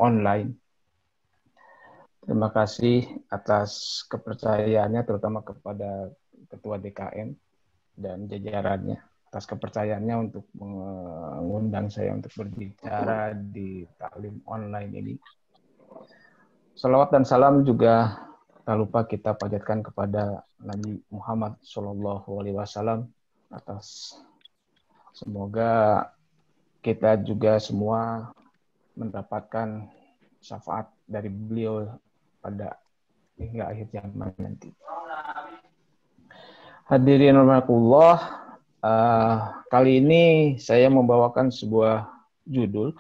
online. Terima kasih atas kepercayaannya, terutama kepada Ketua DKM dan jajarannya, atas kepercayaannya untuk mengundang saya untuk berbicara di taklim online ini. Salawat dan salam juga tak lupa kita panjatkan kepada Nabi Muhammad SAW atas semoga kita juga semua mendapatkan syafaat dari beliau pada hingga akhir zaman nanti. Hadirin rahimakumullah, kali ini saya membawakan sebuah judul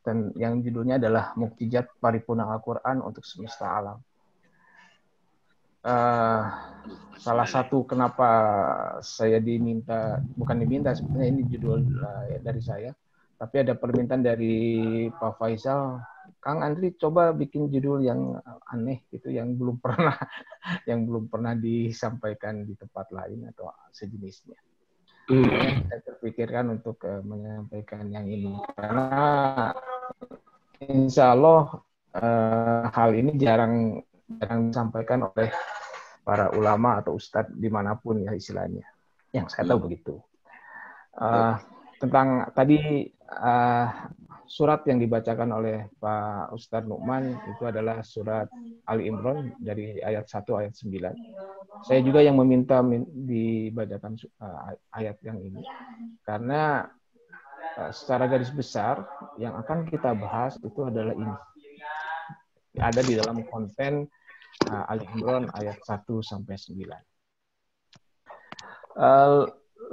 dan yang judulnya adalah Mukjizat Paripurna Al-Quran untuk Semesta Alam. Salah satu kenapa saya bukan diminta, sebenarnya ini judul dari saya, tapi ada permintaan dari Pak Faisal, Kang Andri coba bikin judul yang aneh gitu, yang belum pernah disampaikan di tempat lain atau sejenisnya. Saya terpikirkan untuk menyampaikan yang ini karena insya Allah hal ini jarang disampaikan oleh para ulama atau ustadz dimanapun ya istilahnya. Yang saya tahu begitu. Tentang tadi surat yang dibacakan oleh Pak Ustadz Nu'man itu adalah surat Ali Imran dari ayat 1 ayat 9. Saya juga yang meminta dibacakan ayat yang ini karena secara garis besar yang akan kita bahas itu adalah ini. Ada di dalam konten Ali Imran ayat 1 sampai 9.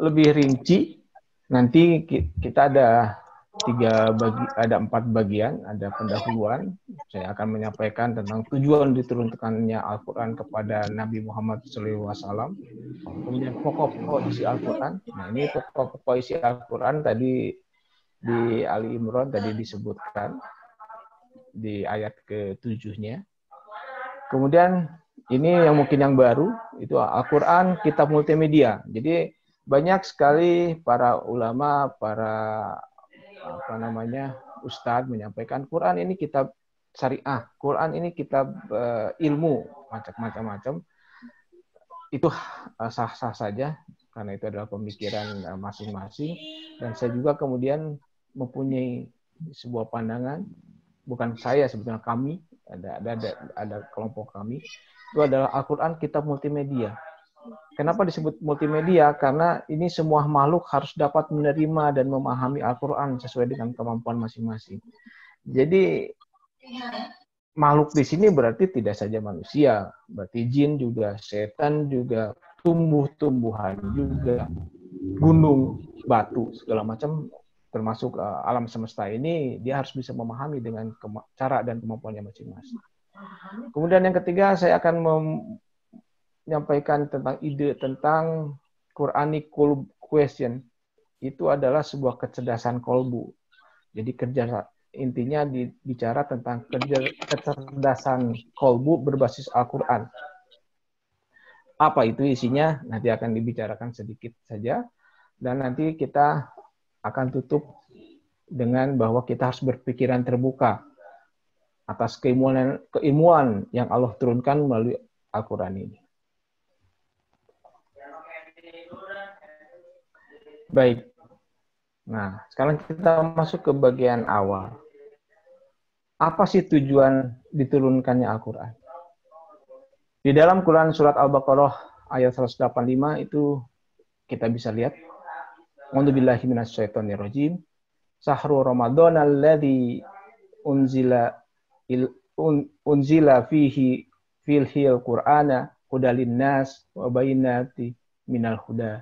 Lebih rinci nanti kita ada 4 bagian, ada pendahuluan. Saya akan menyampaikan tentang tujuan diturunkannya Al-Quran kepada Nabi Muhammad SAW. Kemudian pokok-pokok isi Al-Quran. Nah, ini pokok-pokok isi Al-Quran tadi di Ali Imran tadi disebutkan di ayat ke-7-nya. Kemudian ini yang mungkin yang baru, itu Al-Quran kitab multimedia. Jadi banyak sekali para ulama, para ustadz menyampaikan Quran ini kitab syariah, Quran ini kitab ilmu, macam-macam. Itu sah-sah saja, karena itu adalah pemikiran masing-masing. Dan saya juga kemudian mempunyai sebuah pandangan, bukan saya sebetulnya, kami, ada kelompok kami, itu adalah Al-Quran kitab multimedia. Kenapa disebut multimedia? Karena ini semua makhluk harus dapat menerima dan memahami Al-Quran sesuai dengan kemampuan masing-masing. Jadi makhluk di sini berarti tidak saja manusia, berarti jin juga, setan juga, tumbuh-tumbuhan juga, gunung, batu, segala macam, termasuk alam semesta ini, dia harus bisa memahami dengan cara dan kemampuannya masing-masing. Kemudian yang ketiga, saya akan menyampaikan tentang ide tentang Quranic question. Itu adalah sebuah kecerdasan kolbu. Jadi intinya bicara tentang kecerdasan kolbu berbasis Al-Quran. Apa itu isinya? Nanti akan dibicarakan sedikit saja. Dan nanti kita akan tutup dengan bahwa kita harus berpikiran terbuka atas keilmuan yang Allah turunkan melalui Al-Quran ini. Baik. Nah, sekarang kita masuk ke bagian awal. Apa sih tujuan diturunkannya Al-Quran? Di dalam Quran surat Al-Baqarah ayat 185 itu kita bisa lihat. A'udzubillahi minasyaitonirrajim. Sahru Ramadan alladzi unzila fihi filhil Qur'ana hudalin nas wa bayyinati minal huda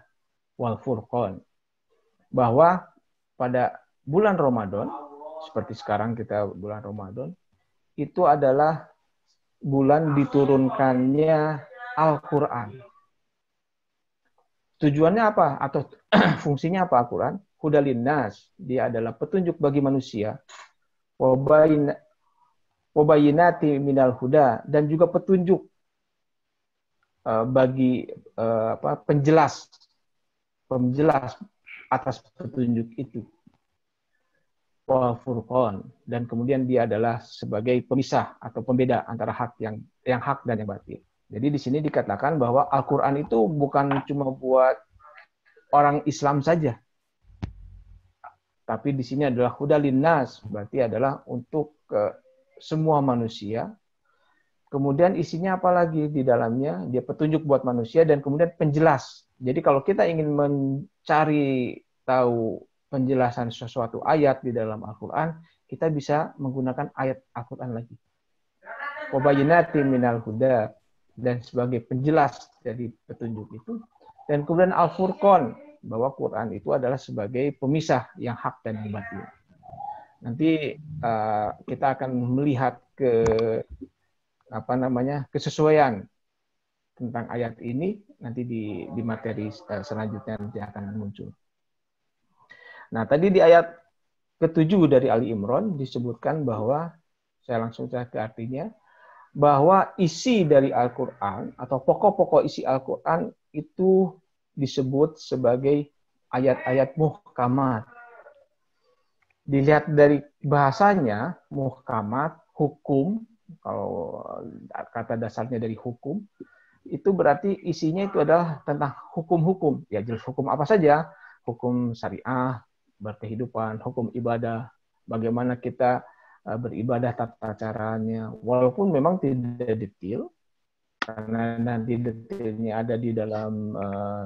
wal furqan. Bahwa pada bulan Ramadan, seperti sekarang kita bulan Ramadan, itu adalah bulan diturunkannya Al-Quran. Tujuannya apa? Atau fungsinya apa Al-Quran? Hudalin nas, dia adalah petunjuk bagi manusia. Wabayinati minal huda, dan juga petunjuk bagi penjelas atas petunjuk itu. wal furqan, dan kemudian dia adalah sebagai pemisah atau pembeda antara hak yang hak dan yang batil. Jadi di sini dikatakan bahwa Al-Qur'an itu bukan cuma buat orang Islam saja, tapi di sini adalah hudal linnas, berarti adalah untuk semua manusia. Kemudian isinya apa lagi di dalamnya? Dia petunjuk buat manusia dan kemudian penjelas. Jadi kalau kita ingin mencari tahu penjelasan sesuatu ayat di dalam Al-Quran, kita bisa menggunakan ayat Al-Quran lagi. Wabayinatin minal huda, dan sebagai penjelas dari petunjuk itu. Dan kemudian Al-Furqan, bahwa Quran itu adalah sebagai pemisah yang hak dan yang batil. Nanti kita akan melihat kesesuaian tentang ayat ini nanti di materi selanjutnya nanti akan muncul. Nah, tadi di ayat ke-7 dari Ali Imran disebutkan bahwa, saya langsung ke artinya, bahwa isi dari Al-Quran atau pokok-pokok isi Al-Quran itu disebut sebagai ayat-ayat muhkamat. Dilihat dari bahasanya, muhkamat, hukum, kalau kata dasarnya dari hukum, itu berarti isinya itu adalah tentang hukum-hukum. Ya, jelas hukum apa saja, hukum syariah, berkehidupan, hukum ibadah, bagaimana kita beribadah, tata caranya, walaupun memang tidak detail, karena nanti detailnya ada di dalam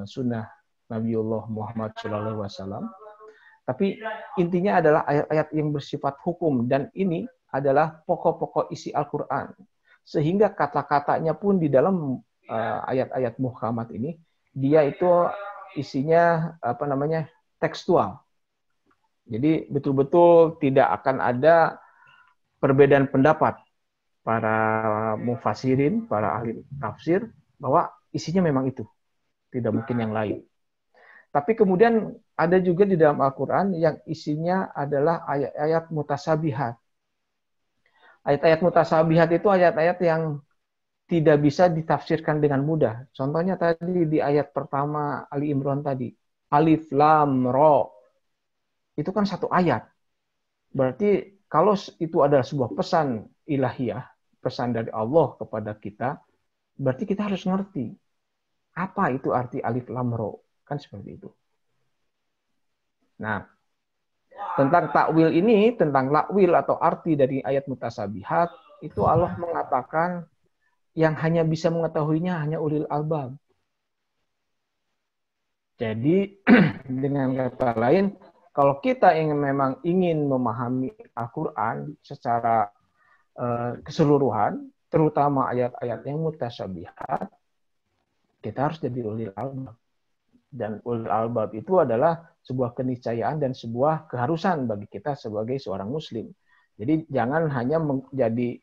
sunnah Nabiullah Muhammad SAW. Tapi intinya adalah ayat-ayat yang bersifat hukum, dan ini adalah pokok-pokok isi Al-Quran. Sehingga kata-katanya pun di dalam ayat-ayat muhkamat ini, dia itu isinya tekstual. Jadi betul-betul tidak akan ada perbedaan pendapat para mufassirin, para ahli tafsir, bahwa isinya memang itu. Tidak mungkin yang lain. Tapi kemudian ada juga di dalam Al-Quran yang isinya adalah ayat-ayat mutasabihat. Ayat-ayat mutasabihat itu ayat-ayat yang tidak bisa ditafsirkan dengan mudah. Contohnya tadi di ayat pertama Ali Imran tadi. Alif, Lam, Ro. Itu kan satu ayat. Berarti kalau itu adalah sebuah pesan ilahiyah, pesan dari Allah kepada kita, berarti kita harus ngerti. Apa itu arti Alif, Lam, Ro? Kan seperti itu. Nah, tentang takwil ini, tentang lakwil atau arti dari ayat mutasabihat, itu Allah mengatakan yang hanya bisa mengetahuinya hanya ulil albab. Jadi, dengan kata lain, kalau kita memang ingin memahami Al-Quran secara keseluruhan, terutama ayat-ayat yang mutasabihat, kita harus jadi ulil albab. Dan ulil albab itu adalah sebuah keniscayaan dan sebuah keharusan bagi kita sebagai seorang muslim. Jadi jangan hanya menjadi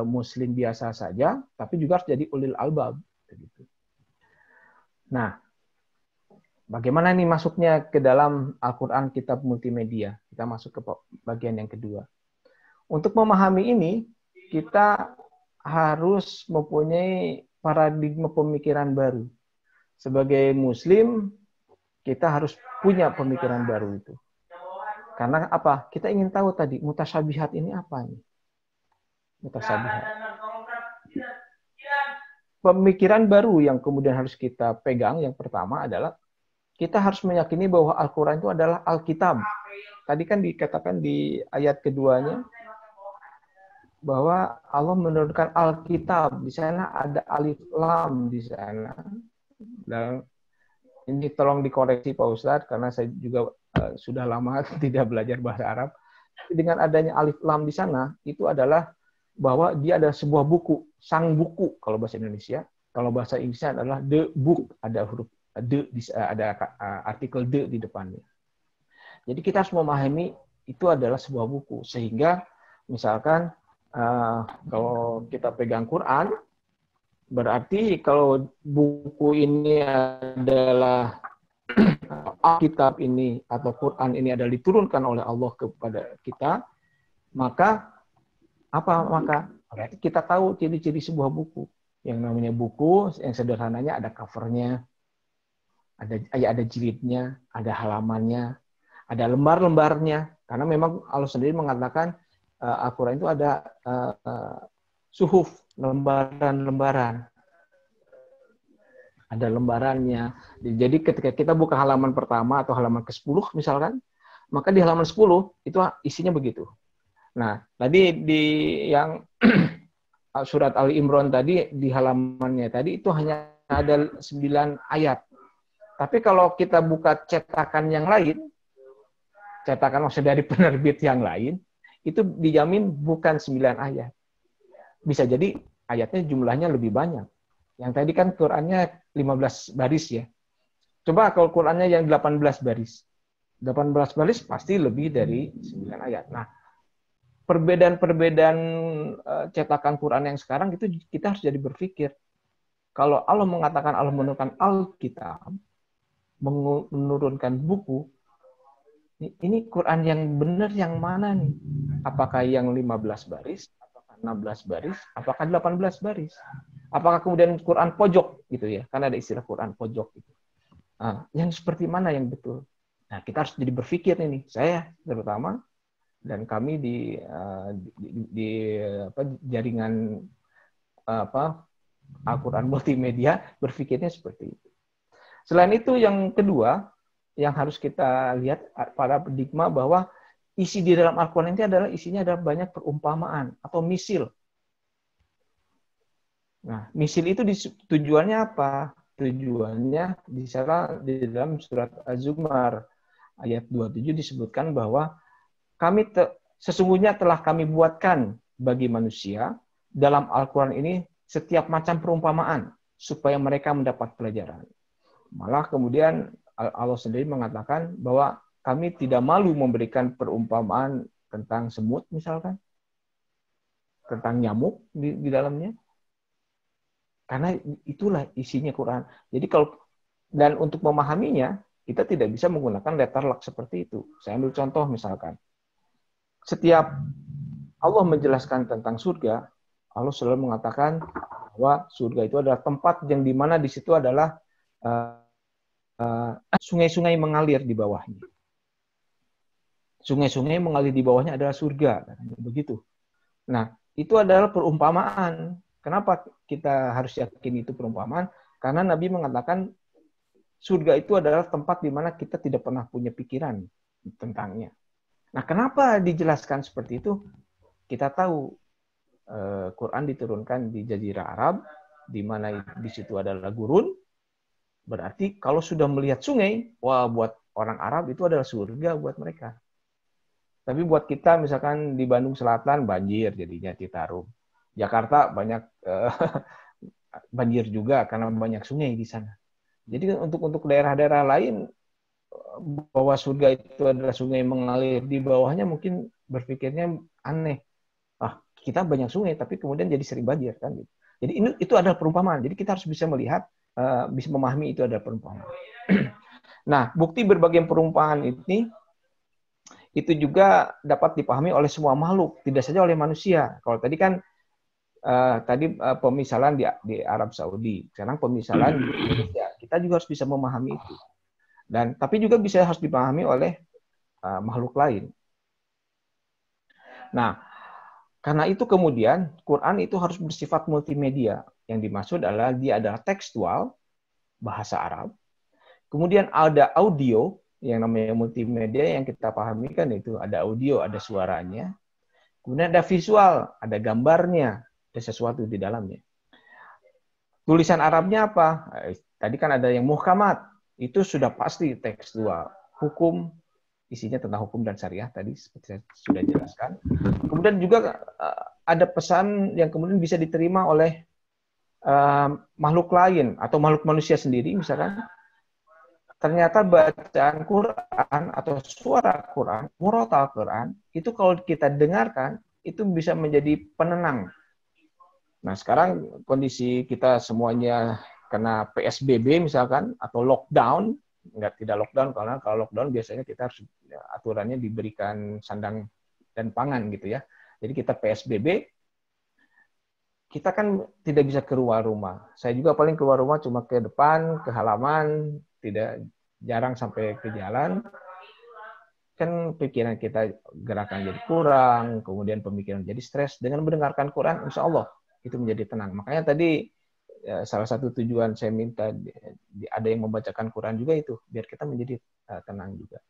muslim biasa saja, tapi juga harus jadi ulil albab. Nah, bagaimana ini masuknya ke dalam Al-Quran kitab multimedia? Kita masuk ke bagian yang kedua. Untuk memahami ini, kita harus mempunyai paradigma pemikiran baru. Sebagai muslim, kita harus punya pemikiran baru itu. Karena apa? Kita ingin tahu tadi, mutasabihat ini apa nih? Mutasabihat. Pemikiran baru yang kemudian harus kita pegang, yang pertama adalah kita harus meyakini bahwa Al-Quran itu adalah Alkitab. Tadi kan dikatakan di ayat keduanya, bahwa Allah menurunkan Alkitab. Di sana ada alif lam di sana. Dan ini tolong dikoreksi Pak Ustadz, karena saya juga sudah lama tidak belajar bahasa Arab. Dengan adanya alif lam di sana, itu adalah bahwa dia adalah sebuah buku, sang buku kalau bahasa Indonesia. Kalau bahasa Inggrisnya adalah the book, ada huruf the, ada artikel the di depannya. Jadi kita harus memahami itu adalah sebuah buku. Sehingga misalkan kalau kita pegang Quran, berarti kalau buku ini adalah Alkitab ini atau Quran ini adalah diturunkan oleh Allah kepada kita, maka apa? Maka berarti kita tahu ciri-ciri sebuah buku. Yang namanya buku, yang sederhananya ada covernya, ada jilidnya, ada halamannya, ada lembar-lembarnya. Karena memang Allah sendiri mengatakan Al-Quran itu ada suhuf, lembaran-lembaran. Ada lembarannya. Jadi ketika kita buka halaman pertama atau halaman ke-10 misalkan, maka di halaman 10 itu isinya begitu. Nah, tadi di yang surat Ali Imran tadi, di halamannya tadi itu hanya ada 9 ayat. Tapi kalau kita buka cetakan yang lain, cetakan maksudnya dari penerbit yang lain, itu dijamin bukan 9 ayat. Bisa jadi ayatnya jumlahnya lebih banyak. Yang tadi kan Qur'annya 15 baris ya. Coba kalau Qur'annya yang 18 baris. 18 baris pasti lebih dari 9 ayat. Nah, perbedaan-perbedaan cetakan Quran yang sekarang itu kita harus jadi berpikir. Kalau Allah mengatakan Allah menurunkan Alkitab, menurunkan buku, ini Quran yang benar yang mana nih? Apakah yang 15 baris, apakah 16 baris, apakah 18 baris? Apakah kemudian Quran pojok gitu ya? Karena ada istilah Quran pojok gitu. Nah, yang seperti mana yang betul? Nah, kita harus jadi berpikir ini. Saya terutama dan kami di jaringan Al-Quran multimedia berpikirnya seperti itu. Selain itu yang kedua yang harus kita lihat para pendigma bahwa isi di dalam Al-Quran ini adalah isinya adalah banyak perumpamaan atau misil. Nah, misil itu tujuannya apa? Tujuannya di dalam surat Az-Zumar ayat 27 disebutkan bahwa sesungguhnya telah kami buatkan bagi manusia dalam Al-Quran ini setiap macam perumpamaan supaya mereka mendapat pelajaran. Malah kemudian Allah sendiri mengatakan bahwa kami tidak malu memberikan perumpamaan tentang semut misalkan, tentang nyamuk di dalamnya. Karena itulah isinya Quran. Jadi dan untuk memahaminya, kita tidak bisa menggunakan letterlock seperti itu. Saya ambil contoh misalkan. Setiap Allah menjelaskan tentang surga, Allah selalu mengatakan bahwa surga itu adalah tempat yang dimana di situ adalah sungai-sungai mengalir di bawahnya. Sungai-sungai mengalir di bawahnya adalah surga. Begitu. Nah, itu adalah perumpamaan. Kenapa kita harus yakin itu perumpamaan? Karena Nabi mengatakan surga itu adalah tempat di mana kita tidak pernah punya pikiran tentangnya. Nah, kenapa dijelaskan seperti itu? Kita tahu Quran diturunkan di Jazirah Arab, di mana di situ adalah gurun. Berarti kalau sudah melihat sungai, wah buat orang Arab itu adalah surga buat mereka. Tapi buat kita misalkan di Bandung Selatan banjir jadinya Citarum. Jakarta banyak banjir juga karena banyak sungai di sana. Jadi untuk daerah-daerah lain bahwa surga itu adalah sungai mengalir di bawahnya mungkin berpikirnya aneh. Kita banyak sungai tapi kemudian jadi sering banjir kan gitu. Jadi itu adalah perumpamaan. Jadi kita harus bisa melihat, bisa memahami itu adalah perumpamaan. Nah, bukti berbagai perumpamaan ini itu juga dapat dipahami oleh semua makhluk, tidak saja oleh manusia. Kalau tadi kan pemisalan di Arab Saudi, sekarang pemisalan di Indonesia. Kita juga harus bisa memahami itu. Tapi juga harus dipahami oleh makhluk lain. Nah, karena itu kemudian Quran itu harus bersifat multimedia. Yang dimaksud adalah dia adalah tekstual, bahasa Arab. Kemudian ada audio, yang namanya multimedia yang kita pahami kan itu ada audio, ada suaranya. Kemudian ada visual, ada gambarnya, ada sesuatu di dalamnya. Tulisan Arabnya apa? Tadi kan ada yang muhkamat, itu sudah pasti tekstual. Hukum, isinya tentang hukum dan syariah tadi seperti saya sudah jelaskan. Kemudian juga ada pesan yang kemudian bisa diterima oleh makhluk lain atau makhluk manusia sendiri misalkan. Ternyata bacaan Quran atau suara Quran, murotal Quran, itu kalau kita dengarkan, itu bisa menjadi penenang. Nah, sekarang kondisi kita semuanya kena PSBB misalkan, atau lockdown, tidak lockdown, karena kalau lockdown biasanya kita harus aturannya diberikan sandang dan pangan gitu ya. Jadi kita PSBB, kita kan tidak bisa keluar rumah. Saya juga paling keluar rumah cuma ke depan, ke halaman, jarang sampai ke jalan. kan pikiran kita gerakan jadi kurang, kemudian pemikiran jadi stres. Dengan mendengarkan Quran, insya Allah itu menjadi tenang. Makanya tadi salah satu tujuan saya minta ada yang membacakan Quran juga itu, biar kita menjadi tenang juga.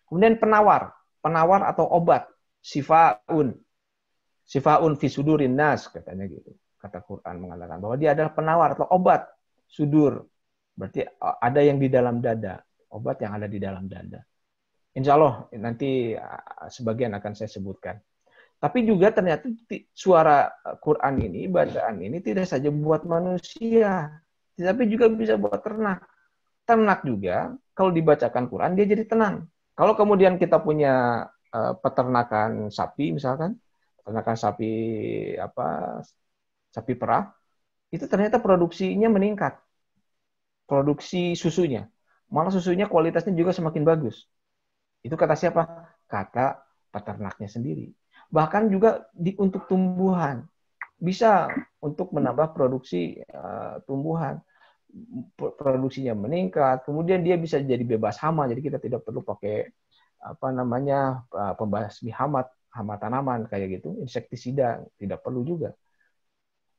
Kemudian penawar atau obat, sifaun fi sudurin nas, katanya gitu. Kata Quran mengatakan bahwa dia adalah penawar atau obat sudur. Berarti ada yang di dalam dada, obat yang ada di dalam dada. Insya Allah nanti sebagian akan saya sebutkan. Tapi juga ternyata suara Quran ini, bacaan ini tidak saja buat manusia, tapi juga bisa buat ternak. Ternak juga, kalau dibacakan Quran, dia jadi tenang. Kalau kemudian kita punya peternakan sapi, misalkan, peternakan sapi sapi perah, itu ternyata produksinya meningkat. Produksi susunya. Malah susunya kualitasnya juga semakin bagus. Itu kata siapa? Kata peternaknya sendiri. Bahkan juga untuk tumbuhan. Bisa untuk menambah produksi tumbuhan. Produksinya meningkat, kemudian dia bisa jadi bebas hama, jadi kita tidak perlu pakai pembasmi hama tanaman kayak gitu, insektisida tidak perlu juga.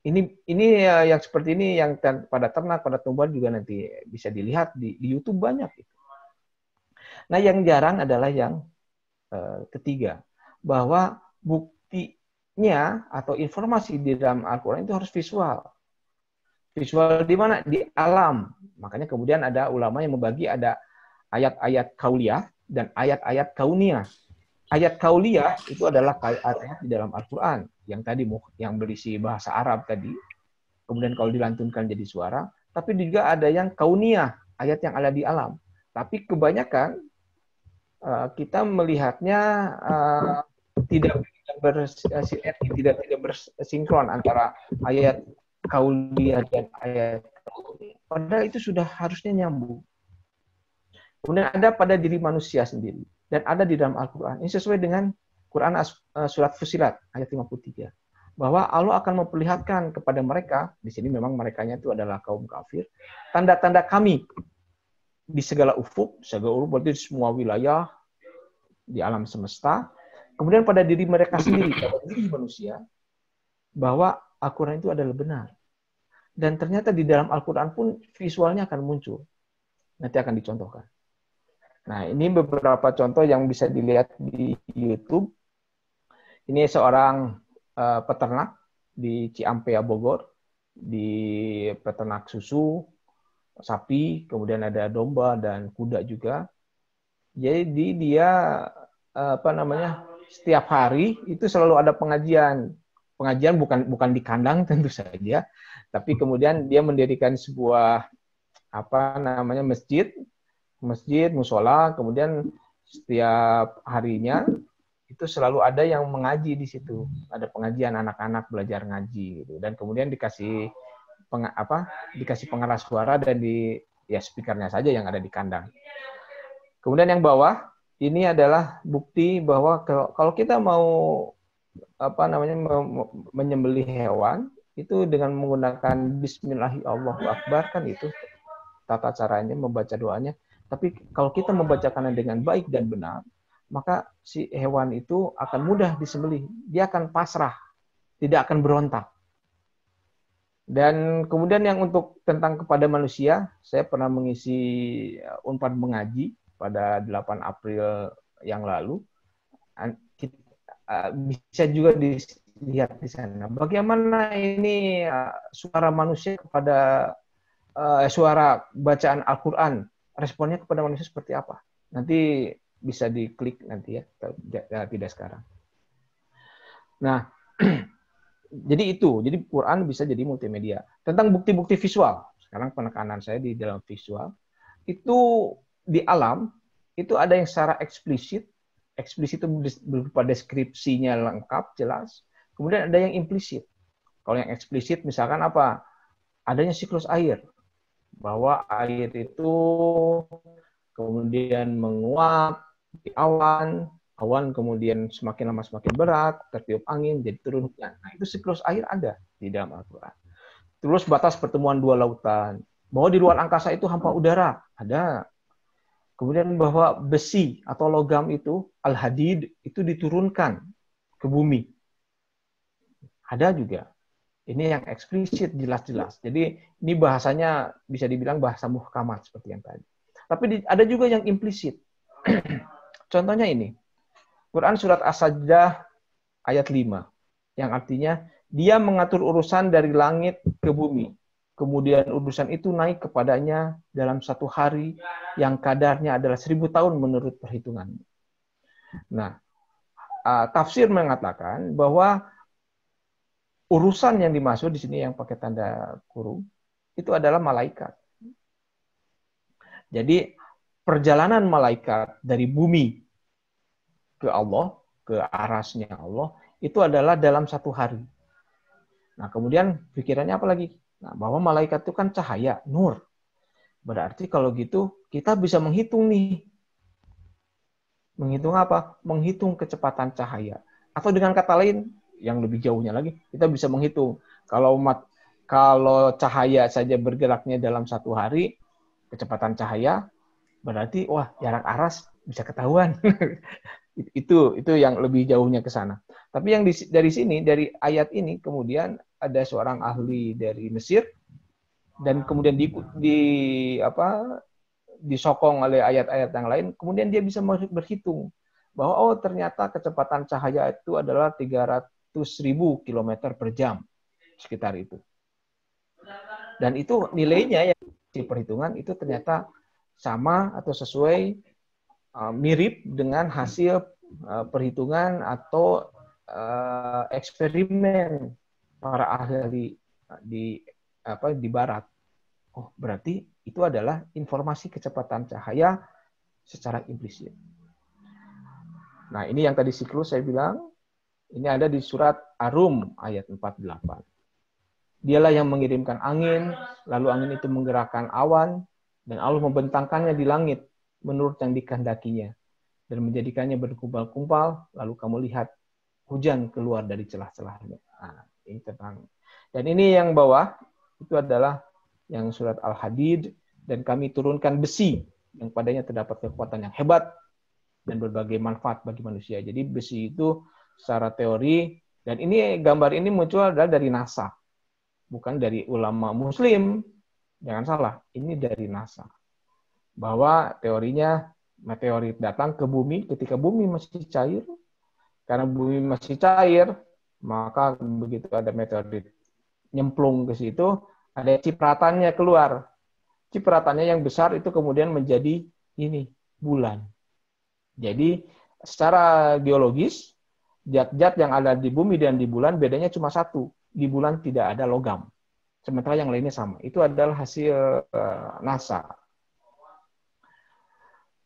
Ini yang seperti ini yang pada ternak, pada tumbuhan juga nanti bisa dilihat di YouTube banyak. Nah, yang jarang adalah yang ketiga, bahwa buktinya atau informasi di dalam Al-Quran itu harus visual. Visual di mana? Di alam. Makanya kemudian ada ulama yang membagi ada ayat-ayat kauliyah dan ayat-ayat kauniyah. Ayat kauliyah itu adalah ayat di dalam Al-Quran yang tadi yang berisi bahasa Arab tadi, kemudian kalau dilantunkan jadi suara. Tapi juga ada yang kauniyah, ayat yang ada di alam. Tapi kebanyakan kita melihatnya tidak bersinkron antara ayat kauliyah dan ayat kauniyah. Padahal itu sudah harusnya nyambung. Kemudian ada pada diri manusia sendiri. Dan ada di dalam Al-Quran. Ini sesuai dengan Quran surat Fusilat ayat 53. Bahwa Allah akan memperlihatkan kepada mereka, di sini memang merekanya itu adalah kaum kafir, tanda-tanda kami di segala ufuk berarti di semua wilayah, di alam semesta. Kemudian pada diri mereka sendiri, pada diri manusia, bahwa Al-Quran itu adalah benar. Dan ternyata di dalam Al-Quran pun visualnya akan muncul. Nanti akan dicontohkan. Nah, ini beberapa contoh yang bisa dilihat di YouTube. Ini seorang peternak di Ciampea, Bogor, di peternak susu, sapi, kemudian ada domba dan kuda juga. Jadi dia setiap hari itu selalu ada pengajian. Pengajian bukan di kandang tentu saja, tapi kemudian dia mendirikan sebuah masjid, musola, kemudian setiap harinya itu selalu ada yang mengaji di situ. Ada pengajian anak-anak belajar ngaji gitu. Dan kemudian dikasih pengeras suara dan speakernya saja yang ada di kandang. Kemudian yang bawah ini adalah bukti bahwa kalau kita mau menyembelih hewan itu dengan menggunakan Bismillahirrahmanirrahim kan itu tata caranya membaca doanya. Tapi kalau kita membacakannya dengan baik dan benar, maka si hewan itu akan mudah disembelih. Dia akan pasrah, tidak akan berontak. Dan kemudian yang untuk tentang kepada manusia, saya pernah mengisi Unpad mengaji pada 8 April yang lalu. Bisa juga dilihat di sana. Bagaimana ini suara manusia kepada suara bacaan Al-Quran, responnya kepada manusia seperti apa? Nanti bisa diklik nanti ya, tidak sekarang. Nah, jadi Quran bisa jadi multimedia. Tentang bukti-bukti visual, sekarang penekanan saya di dalam visual, itu di alam, itu ada yang secara eksplisit itu berupa deskripsinya lengkap, jelas. Kemudian ada yang implisit. Kalau yang eksplisit misalkan apa? Adanya siklus air. Bahwa air itu kemudian menguap di awan kemudian semakin lama semakin berat, tertiup angin, jadi turun hujan. Nah, itu siklus air ada di dalam Al-Quran. Terus batas pertemuan dua lautan. Bahwa di luar angkasa itu hampa udara, ada. Kemudian bahwa besi atau logam itu, al-hadid, itu diturunkan ke bumi. Ada juga. Ini yang eksplisit, jelas-jelas. Jadi ini bahasanya bisa dibilang bahasa muhkamat seperti yang tadi. Tapi ada juga yang implisit. Contohnya ini. Quran surat As-Sajdah ayat 5. Yang artinya, dia mengatur urusan dari langit ke bumi. Kemudian urusan itu naik kepadanya dalam satu hari yang kadarnya adalah 1000 tahun menurut perhitungan. Nah, tafsir mengatakan bahwa urusan yang dimaksud di sini yang pakai tanda kurung itu adalah malaikat. Jadi perjalanan malaikat dari bumi ke Allah, ke arasnya Allah, itu adalah dalam satu hari. Nah, kemudian pikirannya apa lagi? Nah, bahwa malaikat itu kan cahaya, nur. Berarti kalau gitu kita bisa menghitung nih. Menghitung apa? Menghitung kecepatan cahaya. Atau dengan kata lain, yang lebih jauhnya lagi, kita bisa menghitung. Kalau cahaya saja bergeraknya dalam satu hari, kecepatan cahaya, berarti wah jarak aras bisa ketahuan. itu yang lebih jauhnya ke sana. Tapi yang dari sini, dari ayat ini, kemudian ada seorang ahli dari Mesir, dan kemudian disokong oleh ayat-ayat yang lain, kemudian dia bisa berhitung bahwa oh ternyata kecepatan cahaya itu adalah 300.000 km per jam, sekitar itu. Dan itu nilainya yang di perhitungan itu ternyata sama atau sesuai, mirip dengan hasil perhitungan atau eksperimen para ahli di barat. Oh, berarti itu adalah informasi kecepatan cahaya secara implisit. Nah, ini yang tadi siklus saya bilang, ini ada di surat Ar-Rum ayat 48. Dialah yang mengirimkan angin, lalu angin itu menggerakkan awan, dan Allah membentangkannya di langit menurut yang dikehendakinya, dan menjadikannya berkumpal-kumpal, lalu kamu lihat hujan keluar dari celah-celahnya. Nah, ini tentang. Dan ini yang bawah, itu adalah yang surat Al-Hadid, dan kami turunkan besi, yang padanya terdapat kekuatan yang hebat, dan berbagai manfaat bagi manusia. Jadi besi itu secara teori, dan ini gambar ini muncul adalah dari NASA, bukan dari ulama Muslim. Jangan salah, ini dari NASA. Bahwa teorinya meteorit datang ke bumi ketika bumi masih cair. Karena bumi masih cair, maka begitu ada meteorit nyemplung ke situ, ada cipratannya keluar. Cipratannya yang besar itu kemudian menjadi ini, bulan. Jadi secara geologis, zat-zat yang ada di bumi dan di bulan bedanya cuma satu. Di bulan tidak ada logam. Sementara yang lainnya sama. Itu adalah hasil NASA.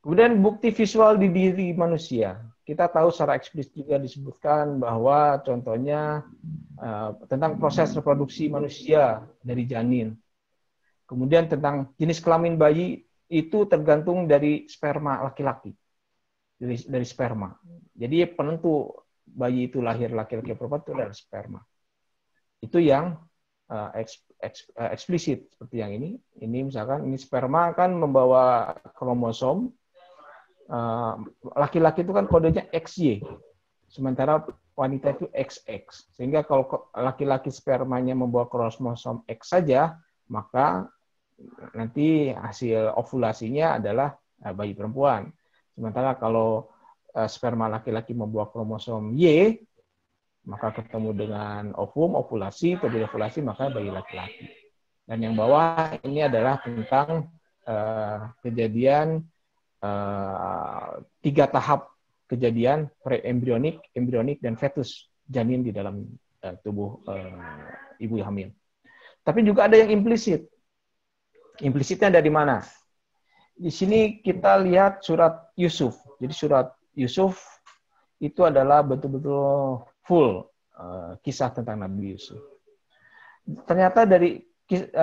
Kemudian bukti visual di diri manusia. Kita tahu secara eksplisit juga disebutkan bahwa contohnya tentang proses reproduksi manusia dari janin. Kemudian tentang jenis kelamin bayi itu tergantung dari sperma laki-laki. Dari sperma. Jadi penentu bayi itu lahir laki-laki perempuan itu adalah sperma. Itu yang eksplisit seperti yang ini. Ini misalkan ini sperma kan membawa kromosom. Laki-laki itu kan kodenya XY. Sementara wanita itu XX. Sehingga kalau laki-laki spermanya membawa kromosom X saja, maka nanti hasil ovulasinya adalah bayi perempuan. Sementara kalau sperma laki-laki membawa kromosom Y, maka ketemu dengan ovulasi, terjadi ovulasi, maka bayi laki-laki. Dan yang bawah ini adalah tentang kejadian 3 tahap kejadian pre-embrionik, embrionik, dan fetus, janin di dalam tubuh ibu hamil. Tapi juga ada yang implisit. Implisitnya dari mana? Di sini kita lihat surat Yusuf. Jadi surat Yusuf itu adalah betul-betul full kisah tentang Nabi Yusuf. Ternyata dari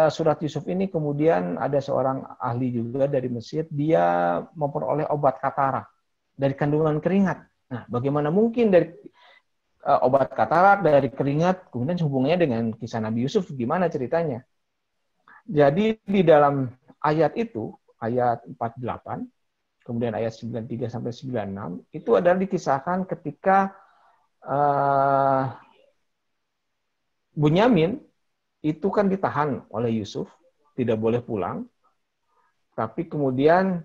surat Yusuf ini kemudian ada seorang ahli juga dari Mesir, dia memperoleh obat katarak dari kandungan keringat. Nah, bagaimana mungkin dari obat katarak dari keringat kemudian hubungannya dengan kisah Nabi Yusuf, gimana ceritanya? Jadi di dalam ayat itu, ayat 48, kemudian ayat 93 sampai 96 itu adalah dikisahkan ketika Bunyamin itu kan ditahan oleh Yusuf, tidak boleh pulang, tapi kemudian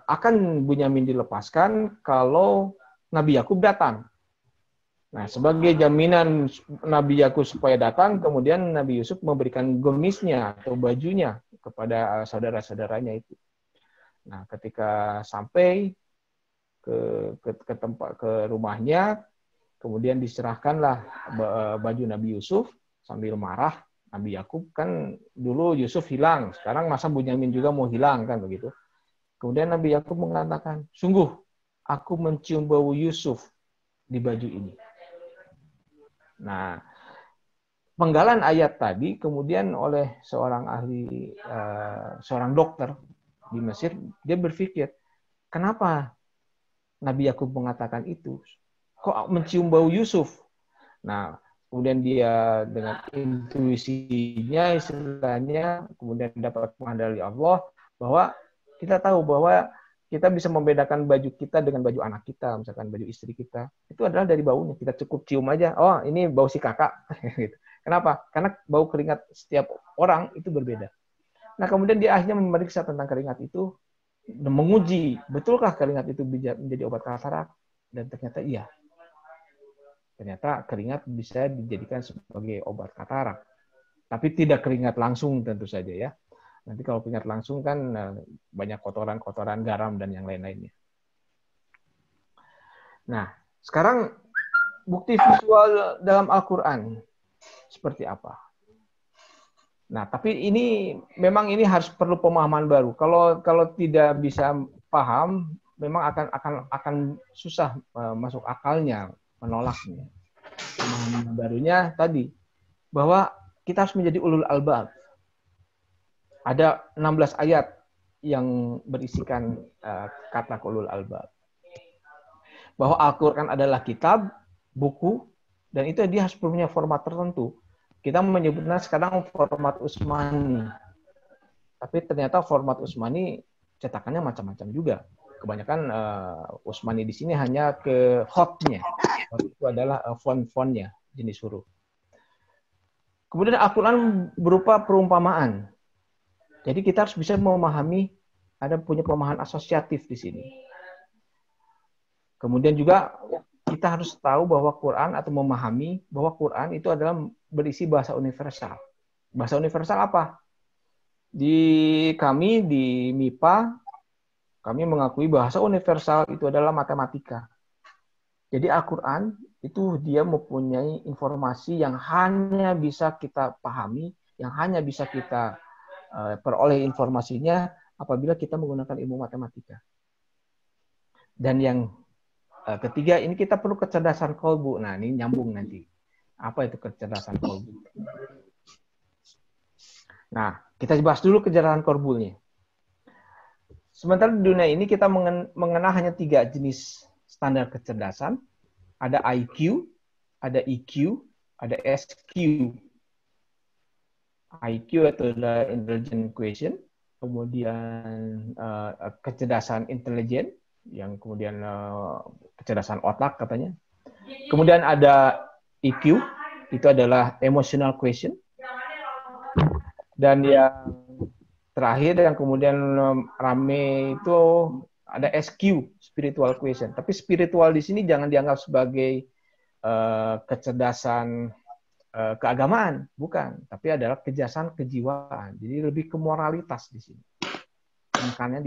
akan Bunyamin dilepaskan kalau Nabi Yakub datang. Nah, sebagai jaminan Nabi Yakub supaya datang, kemudian Nabi Yusuf memberikan gemisnya atau bajunya kepada saudara-saudaranya itu. Nah, ketika sampai ke tempat ke rumahnya, kemudian diserahkanlah baju Nabi Yusuf sambil marah. Nabi Yakub kan dulu Yusuf hilang, sekarang masa Bunyamin juga mau hilang kan begitu. Kemudian Nabi Yakub mengatakan, sungguh aku mencium bau Yusuf di baju ini. Nah, penggalan ayat tadi kemudian oleh seorang ahli, seorang dokter di Mesir, dia berpikir, kenapa Nabi Yakub mengatakan itu? Kok mencium bau Yusuf? Nah, kemudian dia dengan intuisinya, istilahnya, kemudian dapat pengajaran dari Allah, bahwa kita tahu bahwa kita bisa membedakan baju kita dengan baju anak kita, misalkan baju istri kita. Itu adalah dari baunya. Kita cukup cium aja, oh ini bau si kakak. Kenapa? Karena bau keringat setiap orang itu berbeda. Nah, kemudian dia akhirnya memeriksa tentang keringat itu, dan menguji, betulkah keringat itu menjadi obat katarak? Dan ternyata iya. Ternyata keringat bisa dijadikan sebagai obat katarak. Tapi tidak keringat langsung tentu saja ya. Nanti kalau keringat langsung kan banyak kotoran-kotoran garam dan yang lain-lainnya. Nah, sekarang bukti visual dalam Al-Quran seperti apa? Nah, tapi ini memang ini harus perlu pemahaman baru. Kalau tidak bisa paham, memang akan susah masuk akalnya, menolaknya. Pemahaman barunya tadi bahwa kita harus menjadi ulul albab. Ada 16 ayat yang berisikan kata ulul albab. Bahwa Al-Quran adalah kitab, buku, dan itu dia harus punya format tertentu. Kita menyebutnya sekarang format Utsmani. Tapi ternyata format Utsmani cetakannya macam-macam juga. Kebanyakan Utsmani di sini hanya ke hotnya. Itu adalah font-fontnya, jenis huruf. Kemudian Al-Quran berupa perumpamaan. Jadi kita harus bisa memahami, ada punya pemahaman asosiatif di sini. Kemudian juga kita harus tahu bahwa Quran atau memahami bahwa Quran itu adalah berisi bahasa universal. Bahasa universal apa? Di kami di MIPA, kami mengakui bahasa universal itu adalah matematika. Jadi Al-Quran itu dia mempunyai informasi yang hanya bisa kita pahami, yang hanya bisa kita peroleh informasinya apabila kita menggunakan ilmu matematika. Dan yang ketiga, ini kita perlu kecerdasan kolbu. Nah, ini nyambung nanti. Apa itu kecerdasan kolbu? Nah, kita bahas dulu kecerdasan kolbunya. Sementara di dunia ini kita mengenal hanya 3 jenis standar kecerdasan. Ada IQ, ada EQ, ada SQ. IQ adalah intelligent quotient, kemudian kecerdasan intelijen, yang kemudian kecerdasan otak katanya. Kemudian ada EQ, itu adalah emotional quotient. Dan yang terakhir yang kemudian rame itu ada SQ, spiritual quotient. Tapi spiritual di sini jangan dianggap sebagai kecerdasan keagamaan, bukan, tapi adalah kecerdasan kejiwaan. Jadi lebih ke moralitas di sini. Makanya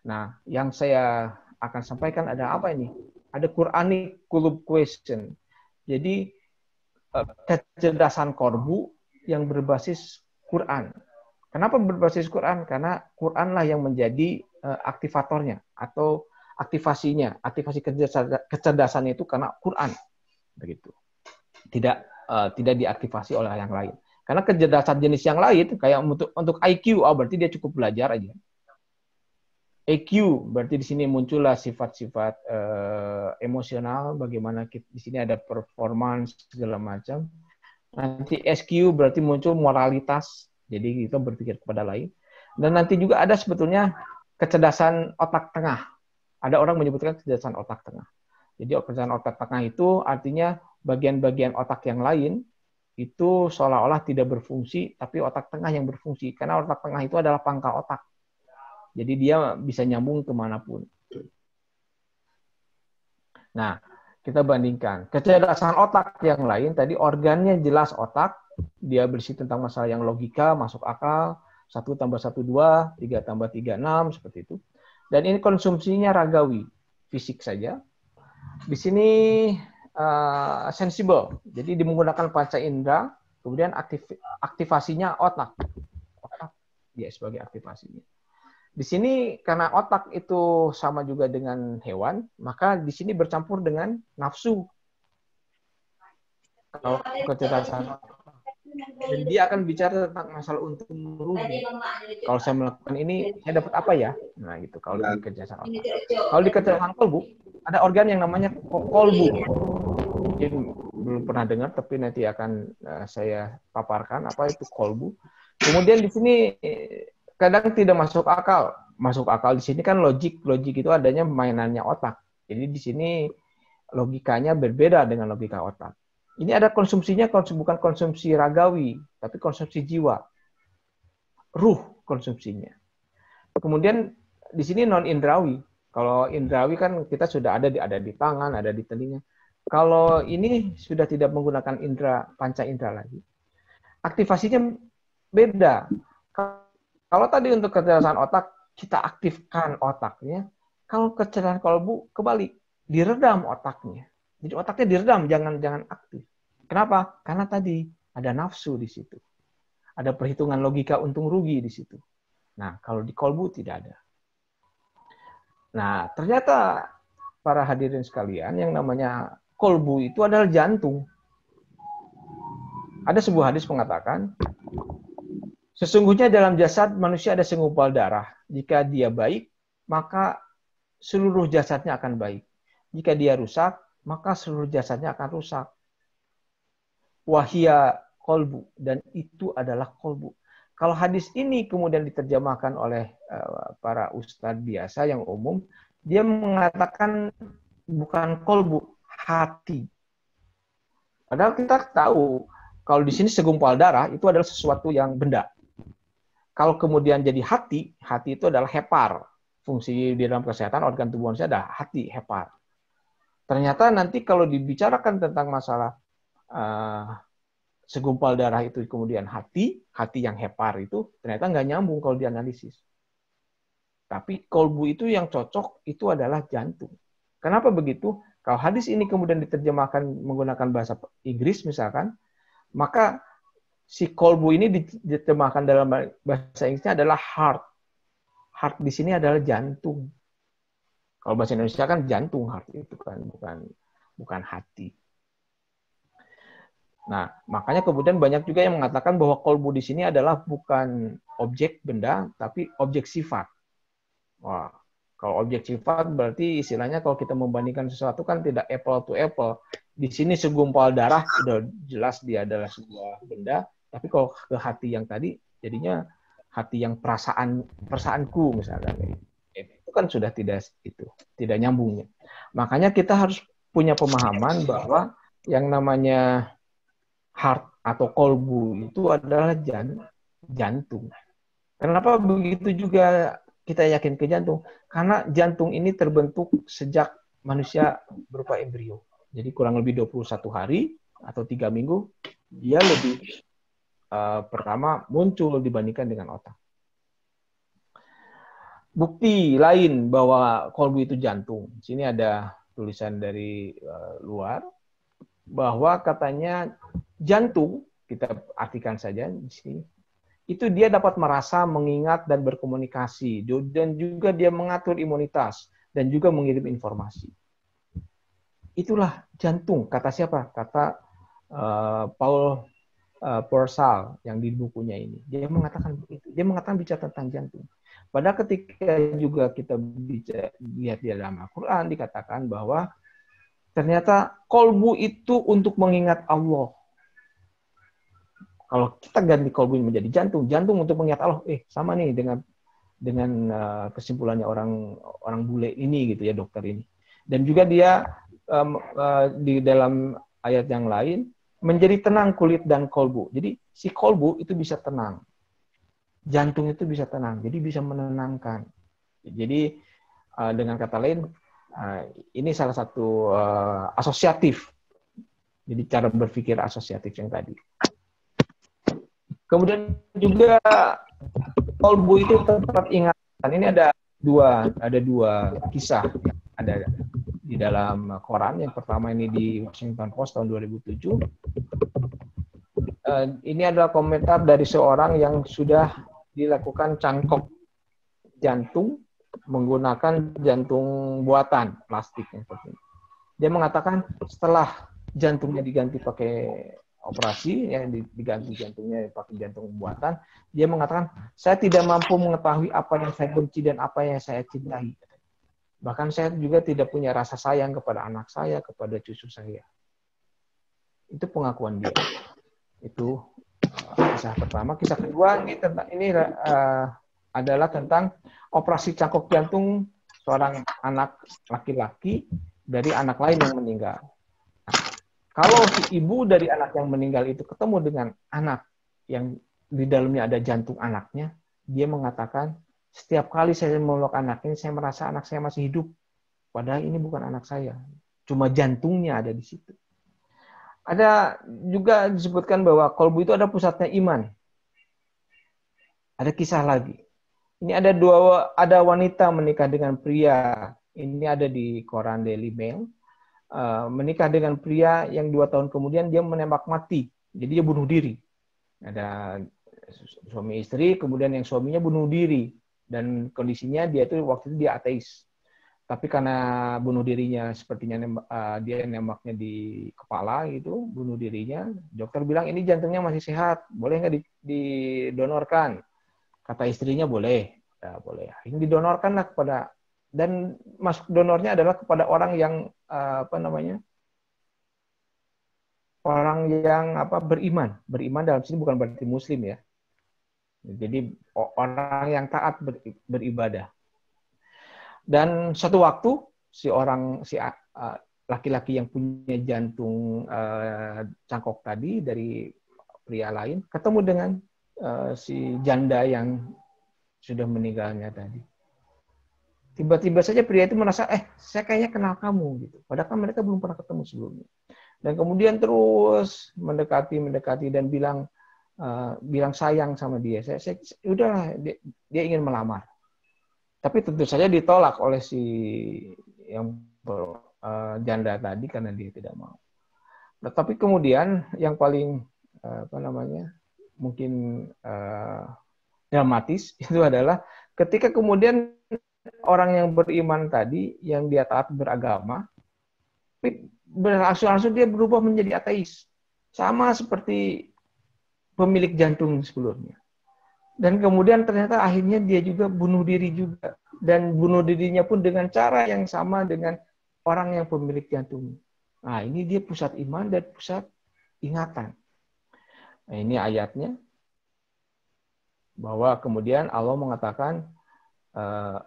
Nah, yang saya akan sampaikan ada apa ini? Ada Quranic Qulub Question. Jadi kecerdasan kolbu yang berbasis Quran. Kenapa berbasis Quran? Karena Quranlah yang menjadi aktivatornya atau aktivasinya. Aktivasi kecerdasannya itu karena Quran. Begitu. Tidak diaktifasi oleh yang lain. Karena kecerdasan jenis yang lain, kayak untuk IQ, berarti dia cukup belajar aja. EQ, berarti di sini muncullah sifat-sifat emosional, bagaimana di sini ada performance, segala macam. Nanti SQ berarti muncul moralitas, jadi kita berpikir kepada lain. Dan nanti juga ada sebetulnya kecerdasan otak tengah. Ada orang menyebutkan kecerdasan otak tengah. Jadi kecerdasan otak tengah itu artinya bagian-bagian otak yang lain itu seolah-olah tidak berfungsi, tapi otak tengah yang berfungsi. Karena otak tengah itu adalah pangkal otak. Jadi dia bisa nyambung kemanapun. Nah, kita bandingkan. Kecerdasan otak yang lain, tadi organnya jelas otak, dia berisi tentang masalah yang logika, masuk akal, 1 tambah 1, 2, 3 tambah 3, 6, seperti itu. Dan ini konsumsinya ragawi, fisik saja. Di sini sensible, jadi menggunakan panca indera, kemudian aktivasinya otak. Otak dia sebagai aktivasinya. Di sini karena otak itu sama juga dengan hewan, maka di sini bercampur dengan nafsu. Kalau kecerdasan dan dia akan bicara tentang masalah untung rugi. Kalau saya melakukan ini, saya dapat apa ya? Nah, gitu. Kalau di kecerdasan otak. Kalau di kecerdasan kolbu, ada organ yang namanya kolbu. Mungkin belum pernah dengar, tapi nanti akan saya paparkan apa itu kolbu. Kemudian di sini kadang tidak masuk akal. Masuk akal di sini kan logik itu adanya mainannya otak. Jadi di sini logikanya berbeda dengan logika otak. Ini ada konsumsinya, bukan konsumsi ragawi, tapi konsumsi jiwa. Ruh konsumsinya. Kemudian di sini non indrawi. Kalau indrawi kan kita sudah ada di tangan, ada di telinga. Kalau ini sudah tidak menggunakan indera, panca indera lagi. Aktivasinya beda. Kalau tadi untuk kecerdasan otak, kita aktifkan otaknya. Kalau kecerdasan kolbu, kebalik. Diredam otaknya. Jadi otaknya diredam, jangan aktif. Kenapa? Karena tadi ada nafsu di situ. Ada perhitungan logika untung rugi di situ. Nah, kalau di kolbu tidak ada. Nah, ternyata para hadirin sekalian, yang namanya kolbu itu adalah jantung. Ada sebuah hadis mengatakan, sesungguhnya dalam jasad manusia ada segumpal darah. Jika dia baik, maka seluruh jasadnya akan baik. Jika dia rusak, maka seluruh jasadnya akan rusak. Wahia kolbu, dan itu adalah kolbu. Kalau hadis ini kemudian diterjemahkan oleh para ustadz biasa yang umum, dia mengatakan bukan kolbu, hati. Padahal kita tahu, kalau di sini segumpal darah itu adalah sesuatu yang benda. Kalau kemudian jadi hati, hati itu adalah hepar. Fungsi di dalam kesehatan organ tubuh manusia ada hati, hepar. Ternyata nanti kalau dibicarakan tentang masalah segumpal darah itu kemudian hati yang hepar itu ternyata nggak nyambung kalau dianalisis. Tapi kolbu itu yang cocok itu adalah jantung. Kenapa begitu? Kalau hadis ini kemudian diterjemahkan menggunakan bahasa Inggris misalkan, maka si kolbu ini diterjemahkan dalam bahasa Inggrisnya adalah heart. Heart di sini adalah jantung. Kalau bahasa Indonesia kan jantung, heart itu kan bukan hati. Nah, makanya kemudian banyak juga yang mengatakan bahwa kolbu di sini adalah bukan objek benda, tapi objek sifat. Wah, kalau objek sifat berarti istilahnya kalau kita membandingkan sesuatu kan tidak apple to apple. Di sini segumpal darah sudah jelas dia adalah sebuah benda, tapi kalau ke hati yang tadi jadinya hati yang perasaanku misalkan. Itu kan sudah tidak nyambungnya. Makanya kita harus punya pemahaman bahwa yang namanya heart atau kolbu itu adalah jantung. Kenapa begitu juga kita yakin ke jantung? Karena jantung ini terbentuk sejak manusia berupa embrio. Jadi kurang lebih 21 hari atau 3 minggu, dia lebih pertama muncul dibandingkan dengan otak. Bukti lain bahwa kolbu itu jantung. Sini ada tulisan dari luar, bahwa katanya jantung, kita artikan saja di sini, itu dia dapat merasa, mengingat, dan berkomunikasi. Dan juga dia mengatur imunitas, dan juga mengirim informasi. Itulah jantung. Kata siapa? Kata Paul Purcell yang di bukunya ini. Dia mengatakan begitu. Dia mengatakan bicara tentang jantung. Padahal ketika juga kita lihat di dalam Al-Quran, dikatakan bahwa ternyata kolbu itu untuk mengingat Allah. Kalau kita ganti kolbu menjadi jantung untuk mengingat Allah, sama nih dengan dengan kesimpulannya orang bule ini gitu ya, dokter ini. Dan juga dia di dalam ayat yang lain menjadi tenang kulit dan kolbu. Jadi si kolbu itu bisa tenang, jantung itu bisa tenang, jadi bisa menenangkan. Jadi dengan kata lain ini salah satu asosiatif. Jadi cara berpikir asosiatif yang tadi. Kemudian juga kolbu itu tetap ingatan. Ini ada dua kisah yang ada di dalam Quran. Yang pertama ini di Washington Post tahun 2007. Ini adalah komentar dari seorang yang sudah dilakukan cangkok jantung menggunakan jantung buatan plastik yang seperti ini. Dia mengatakan setelah jantungnya diganti pakai operasi, ya diganti jantungnya pakai jantung buatan, dia mengatakan saya tidak mampu mengetahui apa yang saya benci dan apa yang saya cintai. Bahkan saya juga tidak punya rasa sayang kepada anak saya, kepada cucu saya. Itu pengakuan dia. Itu kisah pertama. Kisah kedua ini adalah tentang operasi cangkok jantung seorang anak laki-laki dari anak lain yang meninggal. Nah, kalau si ibu dari anak yang meninggal itu ketemu dengan anak yang di dalamnya ada jantung anaknya, dia mengatakan, setiap kali saya memeluk anak ini, saya merasa anak saya masih hidup. Padahal ini bukan anak saya. Cuma jantungnya ada di situ. Ada juga disebutkan bahwa kolbu itu ada pusatnya iman. Ada kisah lagi. Ini ada wanita menikah dengan pria. Ini ada di koran Daily Mail. Menikah dengan pria yang 2 tahun kemudian dia menembak mati. Jadi dia bunuh diri. Ada suami istri, kemudian yang suaminya bunuh diri. Dan kondisinya dia itu waktu itu dia ateis. Tapi karena bunuh dirinya sepertinya dia nembaknya di kepala gitu, bunuh dirinya. Dokter bilang ini jantungnya masih sehat, boleh nggak didonorkan? Kata istrinya boleh. Ya, boleh. Ini didonorkanlah kepada, dan masuk donornya adalah kepada orang yang orang yang beriman. Beriman dalam sini bukan berarti muslim ya. Jadi orang yang taat beribadah. Dan suatu waktu si laki-laki yang punya jantung cangkok tadi dari pria lain ketemu dengan si janda yang sudah meninggalnya tadi. Tiba-tiba saja pria itu merasa, saya kayaknya kenal kamu gitu. Padahal kan mereka belum pernah ketemu sebelumnya. Dan kemudian terus mendekati dan bilang sayang sama dia. Udahlah, dia ingin melamar. Tapi tentu saja ditolak oleh si yang janda tadi karena dia tidak mau. Nah, tapi kemudian yang paling mungkin dramatis itu adalah ketika kemudian orang yang beriman tadi, yang dia taat beragama, berangsur-angsur dia berubah menjadi ateis. Sama seperti pemilik jantung sebelumnya. Dan kemudian ternyata akhirnya dia juga bunuh diri juga. Dan bunuh dirinya pun dengan cara yang sama dengan orang yang pemilik jantung. Nah, ini dia pusat iman dan pusat ingatan. Nah, ini ayatnya. Bahwa kemudian Allah mengatakan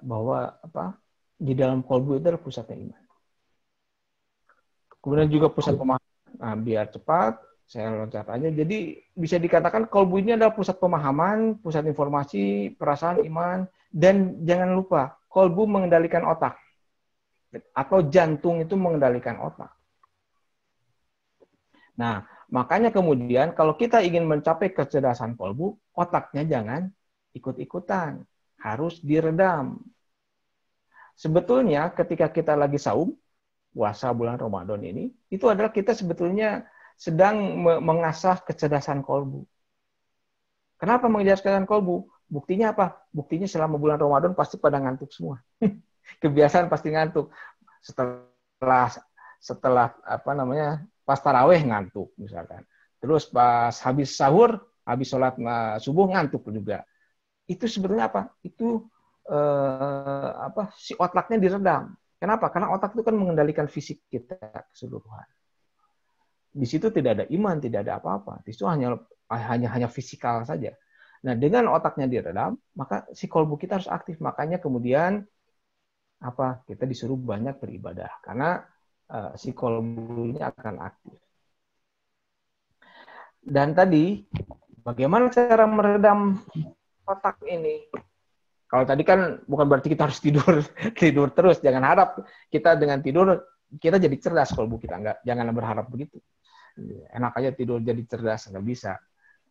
bahwa di dalam kolbu itu adalah pusatnya iman. Kemudian juga pusat pemahaman. Nah, biar cepat, saya loncat aja. Jadi bisa dikatakan kolbu ini adalah pusat pemahaman, pusat informasi, perasaan, iman, dan jangan lupa kolbu mengendalikan otak, atau jantung itu mengendalikan otak. Nah, makanya kemudian kalau kita ingin mencapai kecerdasan kolbu, otaknya jangan ikut-ikutan, harus diredam. Sebetulnya ketika kita lagi saum, puasa bulan Ramadan ini, itu adalah kita sebetulnya sedang mengasah kecerdasan kolbu. Kenapa mengasah kecerdasan kolbu? Buktinya apa? Buktinya selama bulan Ramadan pasti pada ngantuk semua. Kebiasaan pasti ngantuk. Setelah pas taraweh ngantuk misalkan. Terus pas habis sahur, habis sholat subuh ngantuk juga. Itu sebetulnya apa? Itu si otaknya diredam. Kenapa? Karena otak itu kan mengendalikan fisik kita keseluruhan. Di situ tidak ada iman, tidak ada apa-apa. Di situ hanya fisikal saja. Nah, dengan otaknya diredam, maka si kolbu kita harus aktif. Makanya kemudian apa? Kita disuruh banyak beribadah karena si kolbunya akan aktif. Dan tadi bagaimana cara meredam otak ini? Kalau tadi kan bukan berarti kita harus tidur tidur terus. Jangan harap kita dengan tidur kita jadi cerdas kolbu kita. Enggak, jangan berharap begitu. Enak aja tidur jadi cerdas, nggak bisa.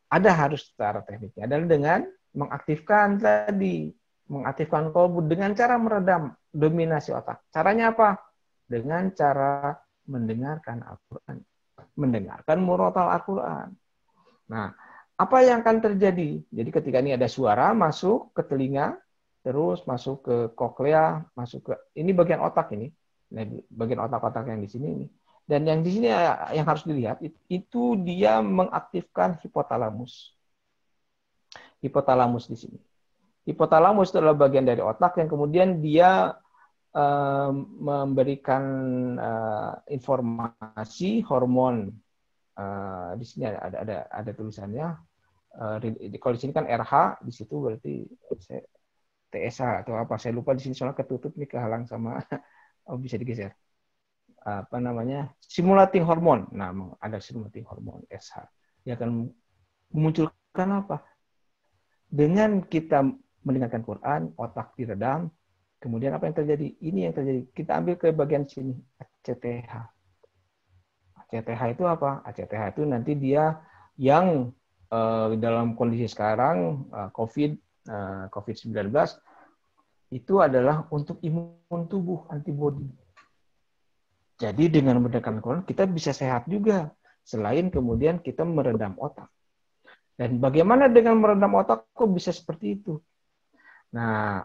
Ada harus cara tekniknya adalah dengan mengaktifkan tadi, mengaktifkan kolbu dengan cara meredam dominasi otak. Caranya apa? Dengan cara mendengarkan Al-Quran, mendengarkan murotal Al-Quran. Nah, apa yang akan terjadi? Jadi ketika ini ada suara masuk ke telinga, terus masuk ke koklea, masuk ke ini bagian otak ini, bagian otak-otak yang di sini ini. Dan yang di sini yang harus dilihat itu dia mengaktifkan hipotalamus. Hipotalamus di sini. Hipotalamus adalah bagian dari otak yang kemudian dia memberikan informasi hormon. Di sini ada tulisannya. Kalau di sini kan RH, di situ berarti TSH atau apa? Saya lupa di sini soalnya ketutup nih, kehalang sama bisa digeser. Apa namanya, stimulating hormon. Nah, ada stimulating hormon SH. Dia akan memunculkan apa? Dengan kita mendengarkan Quran, otak diredam, kemudian apa yang terjadi? Ini yang terjadi. Kita ambil ke bagian sini, ACTH. ACTH itu apa? ACTH itu nanti dia yang dalam kondisi sekarang COVID-19 itu adalah untuk imun tubuh, antibodi. Jadi dengan mendengarkan Quran kita bisa sehat juga, selain kemudian kita meredam otak. Dan bagaimana dengan meredam otak kok bisa seperti itu? Nah,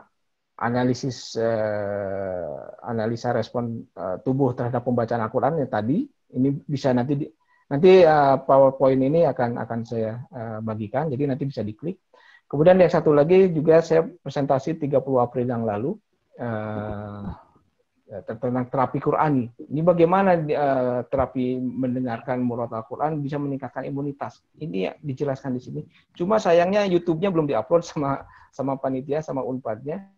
analisa respon tubuh terhadap pembacaan Al-Quran yang tadi ini bisa nanti PowerPoint ini akan saya bagikan, jadi nanti bisa diklik. Kemudian yang satu lagi juga saya presentasi 30 April yang lalu tentang terapi Qurani. Ini bagaimana terapi mendengarkan murotal Al-Quran bisa meningkatkan imunitas. Ini dijelaskan di sini. Cuma sayangnya YouTube-nya belum diupload sama panitia, sama Unpadnya.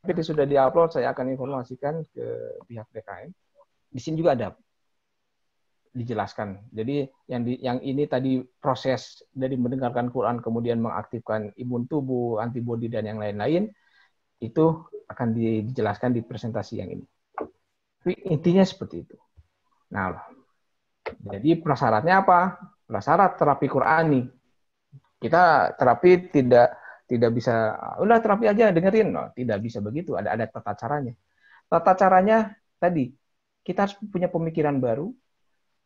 Tapi sudah diupload, saya akan informasikan ke pihak BKM. Di sini juga ada dijelaskan. Jadi yang ini tadi proses dari mendengarkan Quran kemudian mengaktifkan imun tubuh, antibodi dan yang lain-lain itu akan dijelaskan di presentasi yang ini. Tapi intinya seperti itu. Nah, jadi prasyaratnya apa? Prasyarat terapi Qurani. Kita terapi tidak bisa, udah terapi aja dengerin. No, tidak bisa begitu. Ada tata caranya. Tata caranya tadi, kita harus punya pemikiran baru,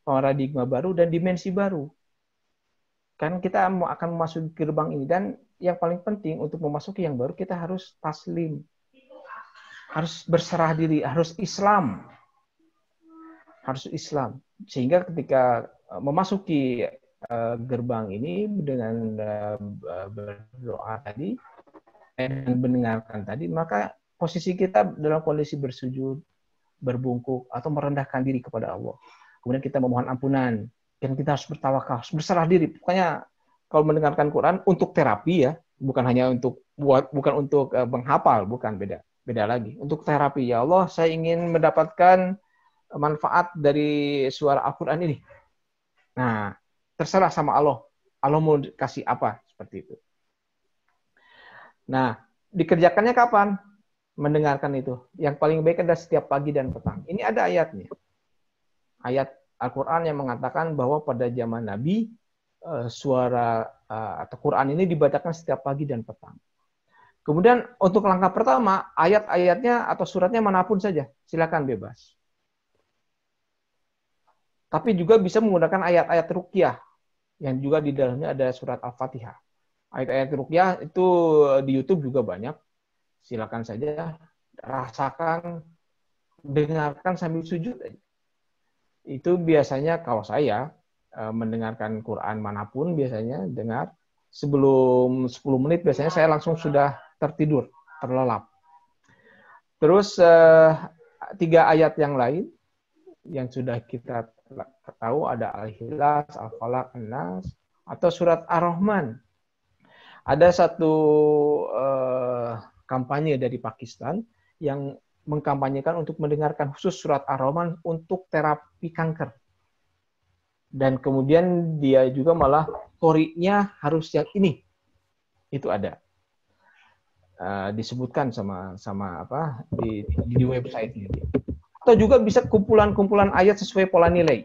paradigma baru, dan dimensi baru. Kan kita akan memasuki gerbang ini. Dan yang paling penting untuk memasuki yang baru, kita harus taslim. Harus berserah diri, harus Islam. Harus Islam. Sehingga ketika memasuki gerbang ini dengan berdoa tadi, dan mendengarkan tadi, maka posisi kita dalam kondisi bersujud, berbungkuk, atau merendahkan diri kepada Allah. Kemudian kita memohon ampunan, dan kita harus bertawakal, harus berserah diri. Pokoknya kalau mendengarkan Quran untuk terapi ya, bukan hanya bukan untuk menghafal, bukan, beda lagi. Untuk terapi, ya Allah, saya ingin mendapatkan manfaat dari suara Al-Quran ini. Nah, terserah sama Allah. Allah mau kasih apa, seperti itu. Nah, dikerjakannya kapan? Mendengarkan itu. Yang paling baik adalah setiap pagi dan petang. Ini ada ayatnya. Ayat Al-Quran yang mengatakan bahwa pada zaman Nabi, suara atau Quran ini dibacakan setiap pagi dan petang. Kemudian untuk langkah pertama, ayat-ayatnya atau suratnya manapun saja. Silakan bebas. Tapi juga bisa menggunakan ayat-ayat ruqyah. Yang juga di dalamnya ada surat Al-Fatihah. Ayat-ayat ruqyah itu di YouTube juga banyak. Silakan saja, rasakan, dengarkan sambil sujud. Itu biasanya kalau saya mendengarkan Quran manapun biasanya dengar sebelum 10 menit biasanya saya langsung sudah tertidur, terlelap. Terus 3 ayat yang lain yang sudah kita tahu ada Al-Ikhlas, Al-Falaq, An-Nas, atau surat Ar-Rahman. Ada satu kampanye dari Pakistan yang mengkampanyekan untuk mendengarkan khusus surat Ar-Rahman untuk terapi kanker. Dan kemudian dia juga malah qori'nya harus yang ini. Itu ada. Disebutkan sama apa di website-nya. Atau juga bisa kumpulan-kumpulan ayat sesuai pola nilai.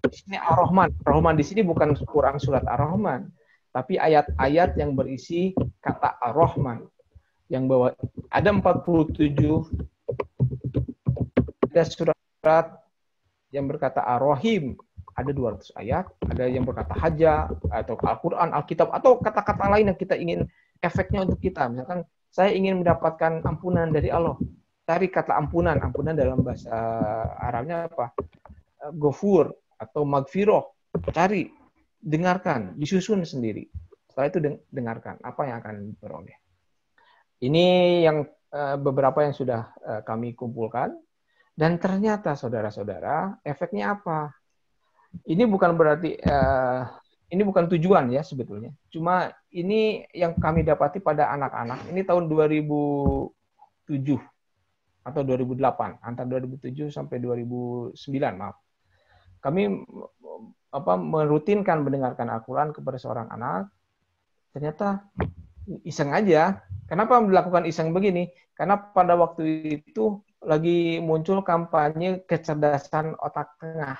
Di sini Ar-Rahman. Ar-Rahman di sini bukan Quran surat Ar-Rahman, tapi ayat-ayat yang berisi kata Ar-Rahman. Yang bahwa ada 47 ada surat yang berkata Ar-Rahim, ada 200 ayat, ada yang berkata Haja atau Al-Qur'an, Alkitab atau kata-kata lain yang kita ingin efeknya untuk kita. Misalkan saya ingin mendapatkan ampunan dari Allah. Cari kata ampunan. Ampunan dalam bahasa Arabnya apa? Ghafur atau magfiroh. Cari, dengarkan, disusun sendiri. Setelah itu dengarkan apa yang akan diperoleh. Ini yang beberapa yang sudah kami kumpulkan. Dan ternyata saudara-saudara, efeknya apa? Ini bukan berarti ini bukan tujuan ya sebetulnya. Cuma ini yang kami dapati pada anak-anak. Ini tahun 2007 atau 2008, antara 2007 sampai 2009, maaf. Kami merutinkan mendengarkan Al-Qur'an kepada seorang anak. Ternyata iseng aja. Kenapa melakukan iseng begini? Karena pada waktu itu lagi muncul kampanye kecerdasan otak tengah.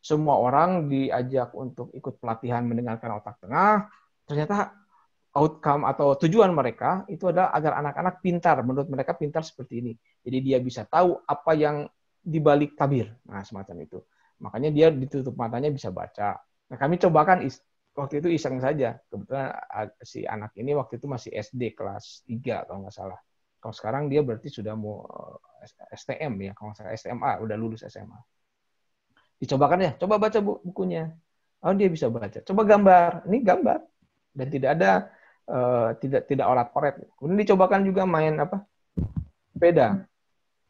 Semua orang diajak untuk ikut pelatihan mendengarkan otak tengah. Ternyata outcome atau tujuan mereka itu adalah agar anak-anak pintar. Menurut mereka pintar seperti ini. Jadi dia bisa tahu apa yang dibalik tabir. Nah, semacam itu. Makanya dia ditutup matanya bisa baca. Nah, kami cobakan waktu itu iseng saja. Kebetulan si anak ini waktu itu masih SD kelas 3 kalau nggak salah. Kalau sekarang dia berarti sudah mau STM ya, kalau nggak salah SMA, udah lulus SMA. Dicobakan ya, coba baca bukunya. Oh, dia bisa baca. Coba gambar. Ini gambar. Dan tidak ada tidak orat-oret. Kemudian dicobakan juga main apa? Sepeda.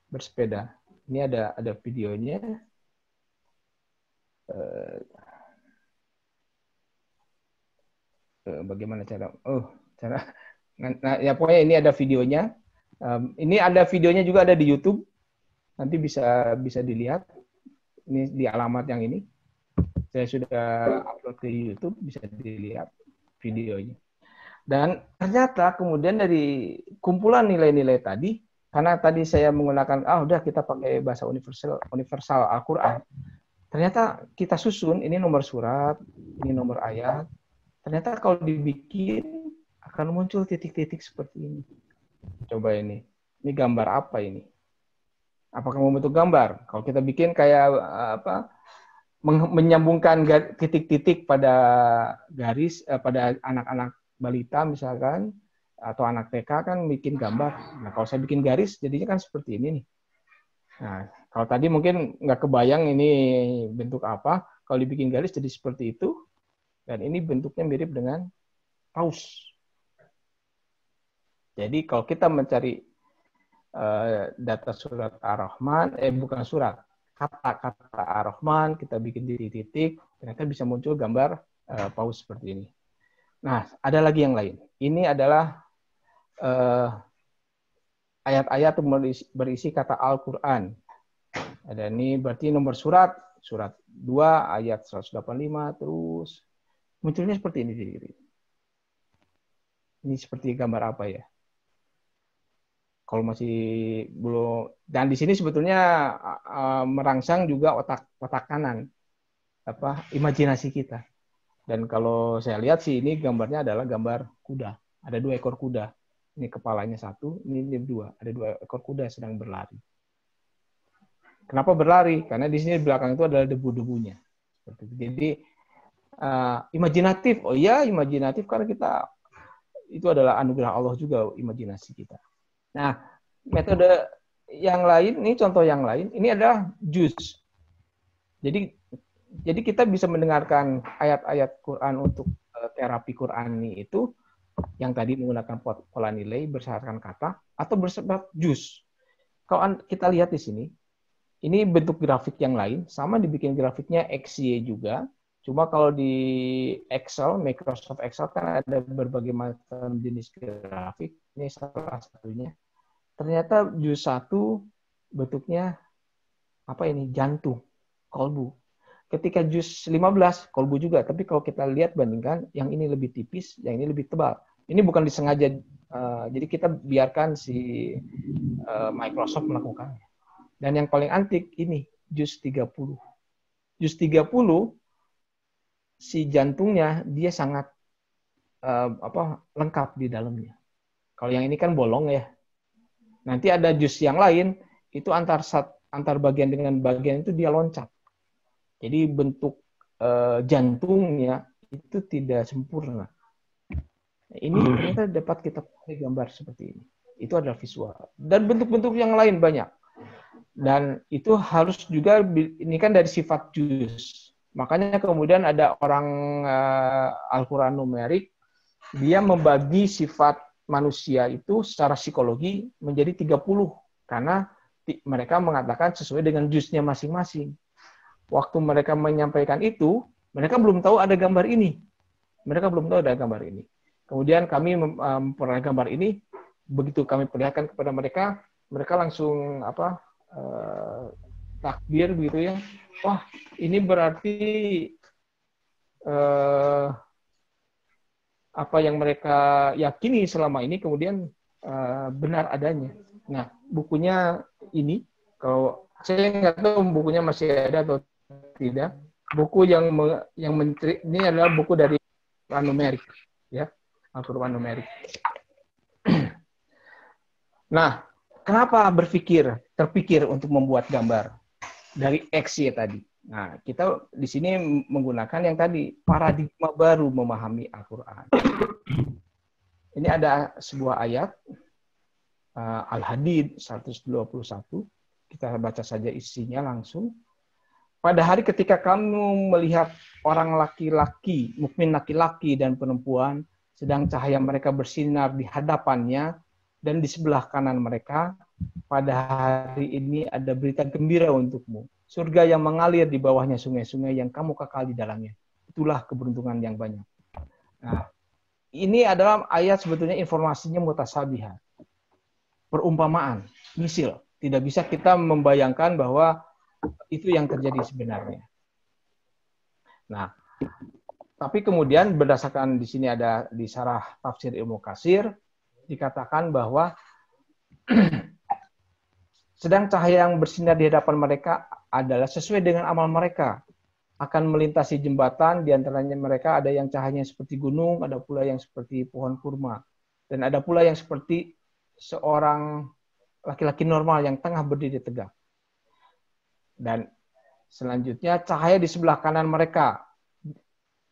Bersepeda. Ini ada videonya. Bagaimana cara? Nah, ya pokoknya ini ada videonya. Ini ada videonya juga ada di YouTube. Nanti bisa dilihat. Ini di alamat yang ini. Saya sudah upload ke YouTube, bisa dilihat videonya. Dan ternyata kemudian dari kumpulan nilai-nilai tadi, karena tadi saya menggunakan, udah kita pakai bahasa universal Al-Quran. Ternyata kita susun, ini nomor surat, ini nomor ayat. Ternyata kalau dibikin, akan muncul titik-titik seperti ini. Coba ini gambar apa ini? Apakah membentuk gambar? Kalau kita bikin kayak menyambungkan titik-titik pada garis pada anak-anak balita misalkan atau anak TK kan bikin gambar. Nah, kalau saya bikin garis jadinya kan seperti ini nih. Nah, kalau tadi mungkin nggak kebayang ini bentuk apa. Kalau dibikin garis jadi seperti itu. Dan ini bentuknya mirip dengan paus. Jadi kalau kita mencari data surat Ar-Rahman, bukan surat, kata-kata Ar-Rahman, kita bikin titik-titik, ternyata bisa muncul gambar paus seperti ini. Nah, ada lagi yang lain. Ini adalah ayat-ayat berisi kata Al-Quran. Ada ini berarti nomor surat 2 ayat 185 terus munculnya seperti ini. Ini seperti gambar apa ya? Kalau masih belum, dan di sini sebetulnya merangsang juga otak kanan, imajinasi kita. Dan kalau saya lihat sih ini gambarnya adalah gambar kuda. Ada 2 ekor kuda. Ini kepalanya 1, ini 2. Ada 2 ekor kuda sedang berlari. Kenapa berlari? Karena di sini di belakang itu adalah debu-debunya. Jadi imajinatif. Oh iya, imajinatif karena kita itu adalah anugerah Allah juga imajinasi kita. Nah, metode yang lain, ini contoh yang lain, ini adalah juz. Jadi kita bisa mendengarkan ayat-ayat Quran untuk terapi Qurani itu, yang tadi menggunakan pola nilai bersyaratkan kata, atau bersebut juz. Kalau kita lihat di sini, ini bentuk grafik yang lain, sama dibikin grafiknya XY juga, Cuma kalau di Excel, Microsoft Excel kan ada berbagai macam jenis grafik. Ini salah satunya. Ternyata juz 1 bentuknya apa ini? Jantung, kolbu. Ketika juz 15, kolbu juga. Tapi kalau kita lihat bandingkan, yang ini lebih tipis, yang ini lebih tebal. Ini bukan disengaja. Jadi kita biarkan si Microsoft melakukannya. Dan yang paling antik ini, juz 30. Juz 30, si jantungnya dia sangat lengkap di dalamnya. Kalau yang ini kan bolong ya. Nanti ada juz yang lain, itu antar bagian dengan bagian itu dia loncat. Jadi bentuk jantungnya itu tidak sempurna. Ini ternyata dapat kita pakai gambar seperti ini. Itu adalah visual. Dan bentuk-bentuk yang lain banyak. Dan itu harus juga, ini kan dari sifat juz. Makanya kemudian ada orang Al-Quran numerik, dia membagi sifat manusia itu secara psikologi menjadi 30. Karena mereka mengatakan sesuai dengan juznya masing-masing. Waktu mereka menyampaikan itu, mereka belum tahu ada gambar ini. Mereka belum tahu ada gambar ini. Kemudian kami memperoleh gambar ini, begitu kami perlihatkan kepada mereka, mereka langsung takbir gitu ya. Wah, ini berarti apa yang mereka yakini selama ini kemudian benar adanya. Nah, bukunya ini, kalau saya nggak tahu bukunya masih ada atau tidak. Buku yang ini adalah buku dari Al-Quran numerik, ya, Al-Quran numerik. Nah, kenapa terpikir untuk membuat gambar dari XY tadi? Nah, kita di sini menggunakan yang tadi, paradigma baru memahami Al-Quran. Ini ada sebuah ayat, Al-Hadid 121, kita baca saja isinya langsung. Pada hari ketika kamu melihat orang laki-laki, mukmin laki-laki dan perempuan, sedang cahaya mereka bersinar di hadapannya, dan di sebelah kanan mereka, pada hari ini ada berita gembira untukmu. Surga yang mengalir di bawahnya sungai-sungai yang kamu kekal di dalamnya. Itulah keberuntungan yang banyak. Nah, ini adalah ayat sebetulnya informasinya mutasabihat. Perumpamaan, misil. Tidak bisa kita membayangkan bahwa itu yang terjadi sebenarnya. Nah, tapi kemudian berdasarkan di sini ada di Syarah Tafsir Ibnu Katsir, dikatakan bahwa sedang cahaya yang bersinar di hadapan mereka adalah sesuai dengan amal mereka. Akan melintasi jembatan, di antaranya mereka ada yang cahayanya seperti gunung, ada pula yang seperti pohon kurma. Dan ada pula yang seperti seorang laki-laki normal yang tengah berdiri tegak. Dan selanjutnya cahaya di sebelah kanan mereka.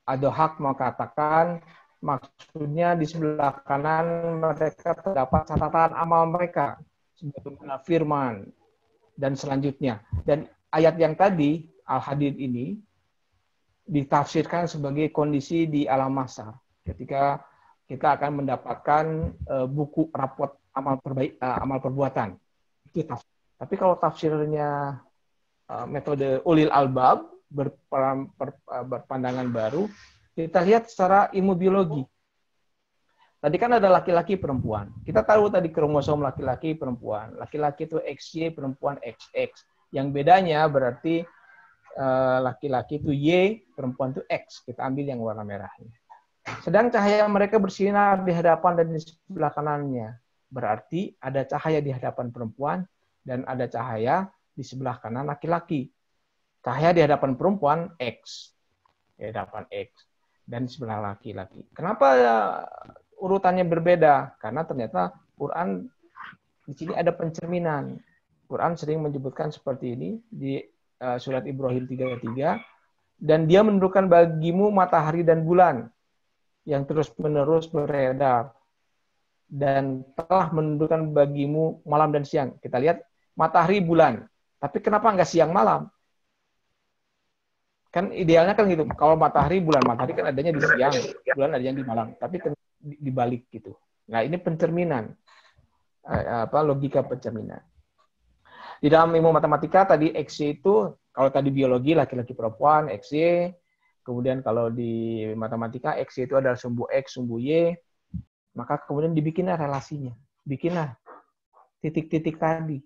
Ad-Dhahhak mengatakan maksudnya di sebelah kanan mereka terdapat catatan amal mereka sebagaimana firman dan selanjutnya. Dan ayat yang tadi Al-Hadid ini ditafsirkan sebagai kondisi di alam mahsyar ketika kita akan mendapatkan buku raport amal perbuatan. Itu tafsir. Tapi kalau tafsirnya metode ulil albab, berpandangan baru, kita lihat secara ilmu biologi. Tadi kan ada laki-laki perempuan. Kita tahu tadi kromosom laki-laki perempuan. Laki-laki itu XY, perempuan XX. Yang bedanya berarti laki-laki itu Y, perempuan itu X. Kita ambil yang warna merahnya. Sedang cahaya mereka bersinar di hadapan dan di sebelah kanannya. Berarti ada cahaya di hadapan perempuan dan ada cahaya di sebelah kanan laki-laki. Cahaya di hadapan perempuan X, di hadapan X, dan di sebelah laki-laki. Kenapa urutannya berbeda? Karena ternyata Quran di sini ada pencerminan. Quran sering menyebutkan seperti ini di surat Ibrahim 33, dan dia menentukan bagimu matahari dan bulan yang terus-menerus beredar, dan telah menentukan bagimu malam dan siang. Kita lihat matahari bulan. Tapi kenapa nggak siang malam? Kan idealnya kan gitu. Kalau matahari bulan, matahari kan adanya di siang, bulan adanya di malam. Tapi dibalik gitu. Nah, ini pencerminan. Logika pencerminan. Di dalam ilmu matematika tadi XY itu, kalau tadi biologi laki-laki perempuan XY, Kemudian kalau di matematika X itu adalah sumbu X, sumbu Y, maka kemudian dibikinlah relasinya. Bikinlah titik-titik tadi.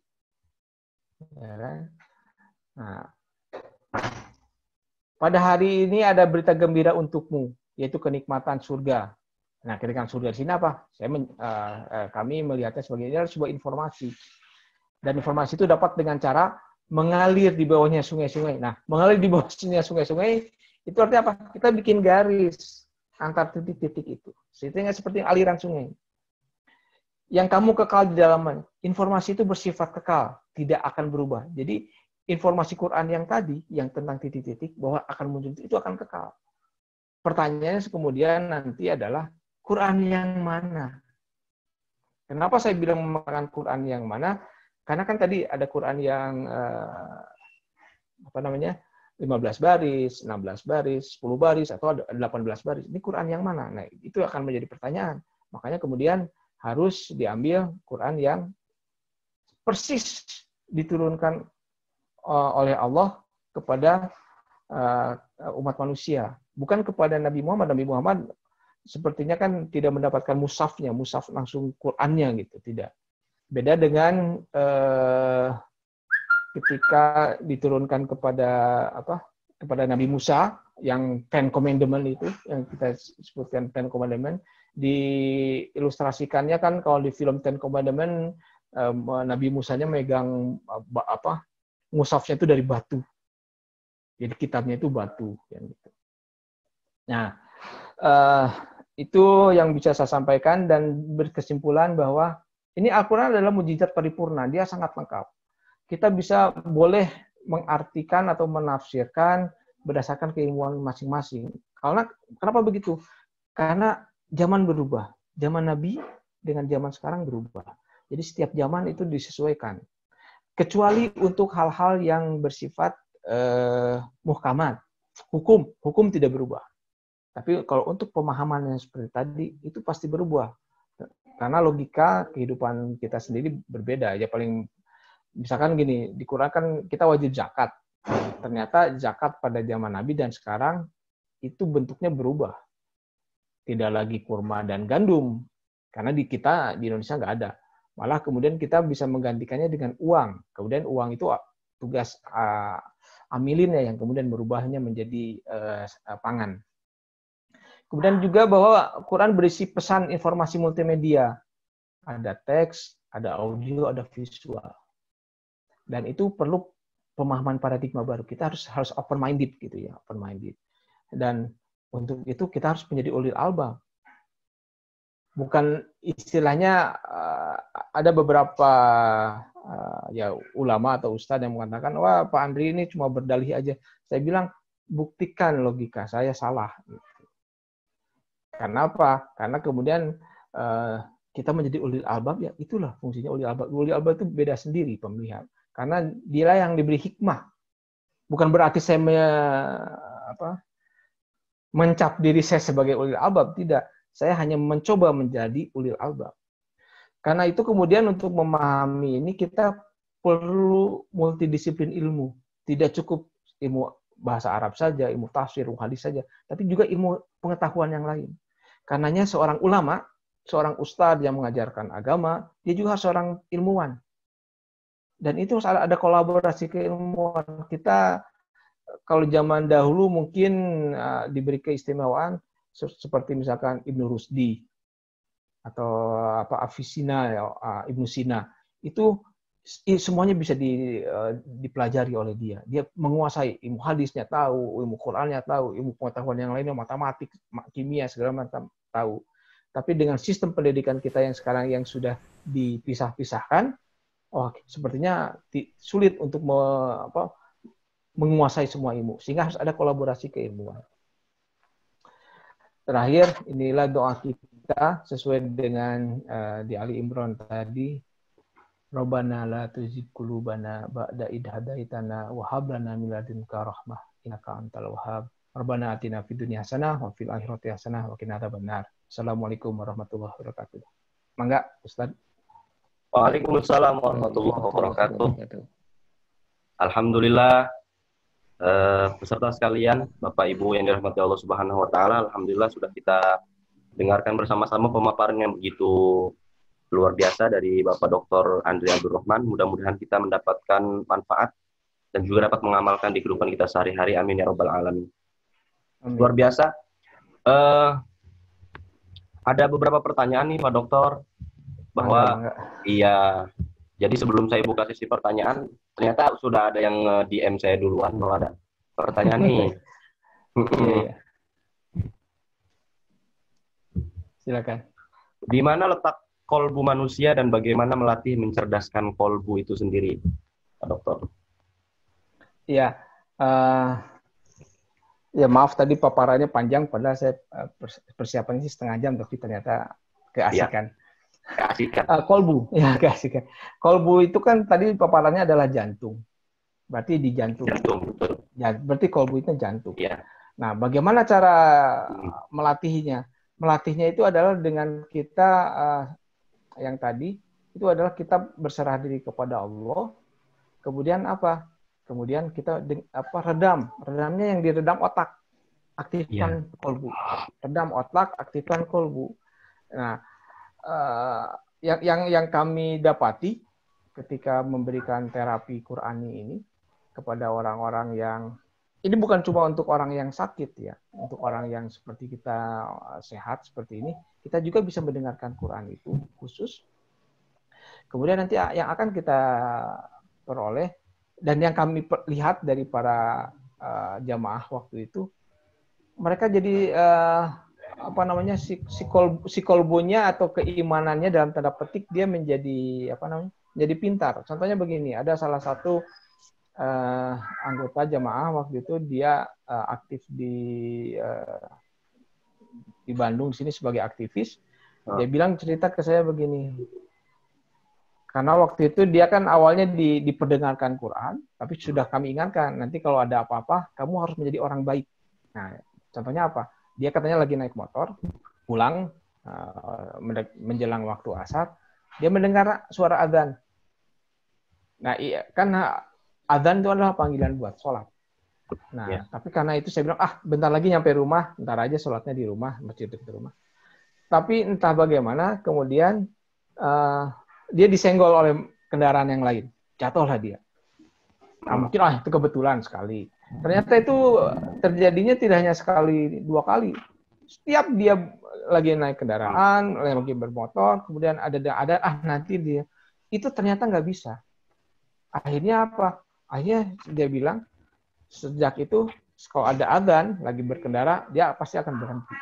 Ya kan? Nah, pada hari ini ada berita gembira untukmu, yaitu kenikmatan surga. Nah, kenikmatan surga di sini apa? Kami melihatnya sebagai sebuah informasi. Dan informasi itu dapat dengan cara mengalir di bawahnya sungai-sungai. Nah, mengalir di bawahnya sungai-sungai itu artinya apa? Kita bikin garis antar titik-titik itu. Sehingga seperti aliran sungai. Yang kamu kekal di dalamnya. Informasi itu bersifat kekal, tidak akan berubah. Jadi informasi Quran yang tadi, yang tentang titik-titik, bahwa akan muncul itu akan kekal. Pertanyaannya kemudian nanti adalah, Quran yang mana? Kenapa saya bilang memakan Quran yang mana? Karena kan tadi ada Quran yang 15 baris, 16 baris, 10 baris, atau 18 baris. Ini Quran yang mana? Nah, itu akan menjadi pertanyaan. Makanya kemudian harus diambil Quran yang persis diturunkan oleh Allah kepada umat manusia. Bukan kepada Nabi Muhammad. Nabi Muhammad sepertinya kan tidak mendapatkan mushafnya, mushaf langsung Qurannya gitu, tidak. Beda dengan ketika diturunkan kepada Nabi Musa yang Ten Commandment itu, yang kita sebutkan Ten Commandment, diilustrasikannya kan kalau di film Ten Commandment Nabi Musanya megang mushafnya itu dari batu. Jadi kitabnya itu batu yang gitu. Nah, itu yang bisa saya sampaikan dan berkesimpulan bahwa ini Al-Quran adalah mukjizat paripurna, dia sangat lengkap. Kita bisa boleh mengartikan atau menafsirkan berdasarkan keilmuan masing-masing. Kenapa begitu? Karena zaman berubah. Zaman Nabi dengan zaman sekarang berubah. Jadi setiap zaman itu disesuaikan. Kecuali untuk hal-hal yang bersifat muhkamat, hukum tidak berubah. Tapi kalau untuk pemahaman yang seperti tadi, itu pasti berubah. Karena logika kehidupan kita sendiri berbeda. Ya paling misalkan gini, di Quran kan kita wajib zakat. Ternyata zakat pada zaman Nabi dan sekarang itu bentuknya berubah. Tidak lagi kurma dan gandum. Karena di Indonesia nggak ada. Malah kemudian kita bisa menggantikannya dengan uang. Kemudian uang itu tugas amilinnya yang kemudian merubahnya menjadi pangan. Kemudian juga bahwa Quran berisi pesan informasi multimedia. Ada teks, ada audio, ada visual. Dan itu perlu pemahaman paradigma baru. Kita harus open-minded gitu ya, open-minded. Dan untuk itu kita harus menjadi ulil albab. Bukan istilahnya ada beberapa ulama atau ustadz yang mengatakan, wah Pak Andri ini cuma berdalih aja. Saya bilang, buktikan logika saya salah. Karena apa? Karena kemudian kita menjadi ulil albab, ya itulah fungsinya ulil albab. Ulil albab itu beda sendiri pemilihan. Karena dialah yang diberi hikmah. Bukan berarti saya mencap diri saya sebagai ulil albab, tidak. Saya hanya mencoba menjadi ulil albab. Karena itu kemudian untuk memahami ini kita perlu multidisiplin ilmu. Tidak cukup ilmu bahasa Arab saja, ilmu tafsir, ilmu hadis saja, tapi juga ilmu pengetahuan yang lain. Karenanya seorang ulama, seorang ustadz yang mengajarkan agama, dia juga harus seorang ilmuwan. Dan itu harus ada kolaborasi keilmuan. Kita kalau zaman dahulu mungkin diberi keistimewaan seperti misalkan Ibnu Rusdi atau Avicenna, Ibnu Sina, itu semuanya bisa dipelajari oleh dia. Dia menguasai ilmu hadisnya tahu, ilmu Qur'annya tahu, ilmu pengetahuan yang lainnya, matematik, kimia segala macam tahu. Tapi dengan sistem pendidikan kita yang sekarang yang sudah dipisah-pisahkan, sepertinya sulit untuk menguasai semua ilmu, sehingga harus ada kolaborasi keilmuan. Terakhir, inilah doa kita sesuai dengan di Ali Imran tadi. Rabbana la tuzigh qulubana ba'da idh hadaitana wa hab lana min ladunka rahmah innaka antal wahhab. Rabbana atina fid dunya hasanah wa fil akhirati hasanah wa qina adzabannar. Assalamualaikum warahmatullahi wabarakatuh. Mangga, Ustaz. Waalaikumsalam warahmatullahi wabarakatuh. Alhamdulillah Peserta sekalian, Bapak Ibu yang dirahmati Allah Subhanahu wa taala, alhamdulillah sudah kita dengarkan bersama-sama pemaparan yang begitu luar biasa dari Bapak Dr. Andri Abdurrahman. Mudah-mudahan kita mendapatkan manfaat dan juga dapat mengamalkan di kehidupan kita sehari-hari. Amin ya rabbal alamin. Amin. Luar biasa. Ada beberapa pertanyaan nih Pak Dokter, bahwa iya, jadi sebelum saya buka sesi pertanyaan, ternyata sudah ada yang DM saya duluan bahwa ada pertanyaan nih. Iya. Silakan. Di mana letak kolbu manusia dan bagaimana melatih mencerdaskan kolbu itu sendiri, Pak Dokter? Iya. Ya maaf tadi paparannya panjang, padahal saya persiapannya sih setengah jam, tapi ternyata keasikan. Ya, keasikan. Kolbu, ya keasikan. Kolbu itu kan tadi paparannya adalah jantung. Berarti di jantung. Jantung, betul. Ya, berarti kolbu itu jantung. Ya. Nah, bagaimana cara melatihnya? Melatihnya itu adalah dengan kita yang tadi itu adalah kita berserah diri kepada Allah. Kemudian apa? Kemudian kita redam. Redamnya yang diredam otak. Aktifkan kolbu. Redam otak, aktifkan kolbu. Nah, yang kami dapati ketika memberikan terapi Qur'ani ini kepada orang-orang yang ini bukan cuma untuk orang yang sakit ya, untuk orang yang seperti kita sehat seperti ini, kita juga bisa mendengarkan Quran itu khusus. Kemudian nanti yang akan kita peroleh dan yang kami lihat dari para jamaah waktu itu, mereka jadi si kolbunya atau keimanannya dalam tanda petik dia menjadi menjadi pintar. Contohnya begini, ada salah satu anggota jamaah waktu itu dia aktif di Bandung sini sebagai aktivis. Dia bilang cerita ke saya begini. Karena waktu itu dia kan awalnya diperdengarkan Quran, tapi sudah kami ingatkan, nanti kalau ada apa-apa, kamu harus menjadi orang baik. Nah, contohnya apa? Dia katanya lagi naik motor, pulang, menjelang waktu asar, dia mendengar suara adzan. Nah, kan adzan itu adalah panggilan buat sholat. Nah, tapi karena itu saya bilang, bentar lagi nyampe rumah, bentar aja sholatnya di rumah, masjid dekat rumah. Tapi entah bagaimana, kemudian dia disenggol oleh kendaraan yang lain. Jatuhlah dia. Nah, mungkin itu kebetulan sekali. Ternyata itu terjadinya tidak hanya sekali, 2 kali. Setiap dia lagi naik kendaraan, lagi bermotor, kemudian ada nanti dia. Itu ternyata nggak bisa. Akhirnya apa? Akhirnya dia bilang, sejak itu kalau ada adzan lagi berkendara, dia pasti akan berhenti.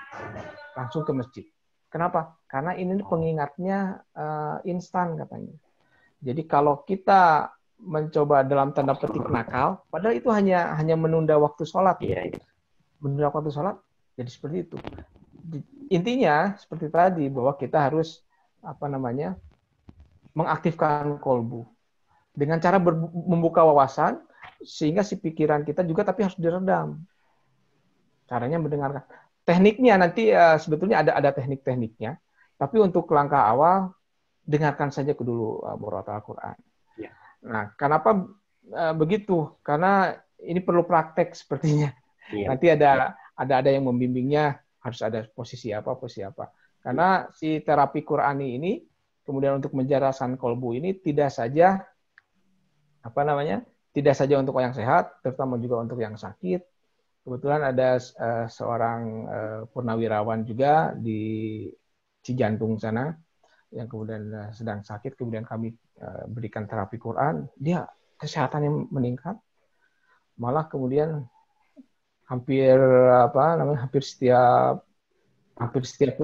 Langsung ke masjid. Kenapa? Karena ini pengingatnya instan katanya. Jadi kalau kita mencoba dalam tanda petik nakal, padahal itu hanya menunda waktu sholat. Menunda waktu sholat, jadi seperti itu. Intinya seperti tadi bahwa kita harus mengaktifkan kolbu dengan cara membuka wawasan sehingga si pikiran kita juga tapi harus diredam. Caranya mendengarkan. Tekniknya nanti sebetulnya ada teknik-tekniknya, tapi untuk langkah awal dengarkan saja dulu murotal Al-Quran. Nah, kenapa begitu? Karena ini perlu praktek sepertinya. Nanti ada yang membimbingnya, harus ada posisi apa. Karena si terapi Qurani ini kemudian untuk menjerdaskan kolbu ini tidak saja tidak saja untuk yang sehat, terutama juga untuk yang sakit. Kebetulan ada seorang purnawirawan juga di Cijantung sana yang kemudian sedang sakit, kemudian kami berikan terapi Quran, dia kesehatannya meningkat, malah kemudian hampir setiap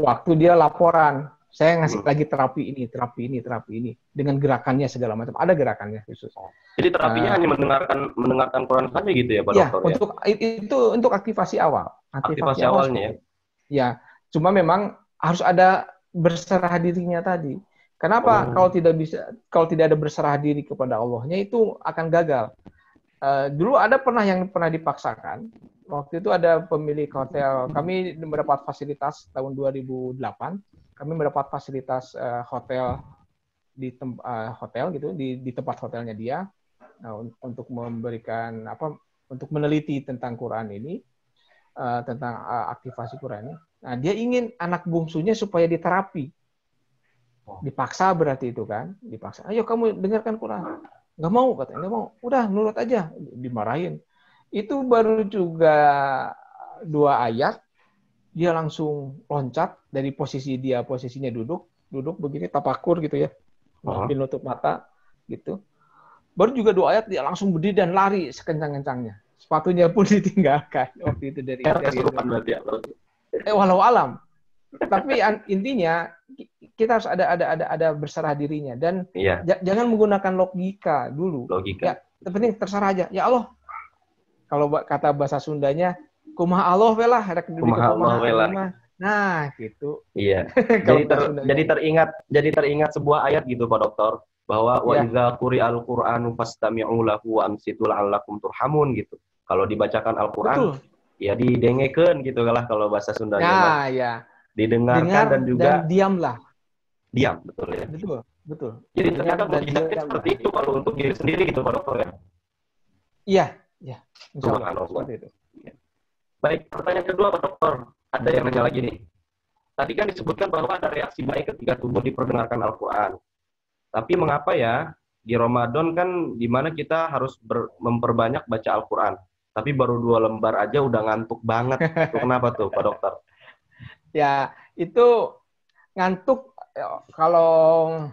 waktu dia laporan, saya ngasih lagi terapi ini dengan gerakannya segala macam, ada gerakannya khusus. Jadi terapinya hanya mendengarkan Quran saja gitu ya Pak Dokter? Untuk aktivasi awal. Aktivasi awalnya ya? Ya, cuma memang harus ada berserah dirinya tadi. Kenapa? Kalau tidak ada berserah diri kepada Allahnya itu akan gagal. Dulu ada yang pernah dipaksakan. Waktu itu ada pemilik hotel. Kami mendapat fasilitas tahun 2008. Kami mendapat fasilitas hotel di tempat hotelnya dia untuk memberikan untuk meneliti tentang Quran ini, tentang aktivasi Quran ini. Nah, dia ingin anak bungsunya supaya diterapi. Dipaksa berarti itu kan, dipaksa. Ayo kamu dengarkan Quran. Nggak mau katanya, nggak mau. Udah nurut aja, dimarahin. Itu baru juga 2 ayat, dia langsung loncat dari posisinya duduk begini tapakur gitu ya, sambil nutup mata gitu. Baru juga 2 ayat dia langsung berdiri dan lari sekencang-kencangnya. Sepatunya pun ditinggalkan waktu itu dari walau alam. Tapi intinya kita harus ada berserah dirinya dan jangan menggunakan logika dulu. Ya, penting terserah aja. Ya Allah. Kalau kata bahasa Sundanya, kumaha Allah welah, kumaha Allah. Nah, gitu. Iya. jadi teringat sebuah ayat gitu Pak Dokter, bahwa wa idza quri'al Qur'anu fastami'u lahu wa ansitu la'allakum turhamun gitu. Kalau dibacakan Al-Qur'an ya didengekeun gitu lah kalau bahasa Sundanya. Nah, ya. Didengarkan dan juga diamlah. Diam, betul ya. Betul. Jadi ternyata mujizatnya seperti itu kalau untuk diri sendiri gitu Pak Dokter ya. Iya. Insyaallah seperti itu. Baik, pertanyaan kedua Pak Dokter. Ada yang nanya lagi nih. Tadi kan disebutkan bahwa ada reaksi baik ketika tubuh diperdengarkan Al-Quran. Tapi mengapa ya di Ramadan kan dimana kita harus memperbanyak baca Al-Quran. Tapi baru 2 lembar aja udah ngantuk banget. Itu kenapa tuh Pak Dokter? Ya, itu ngantuk kalau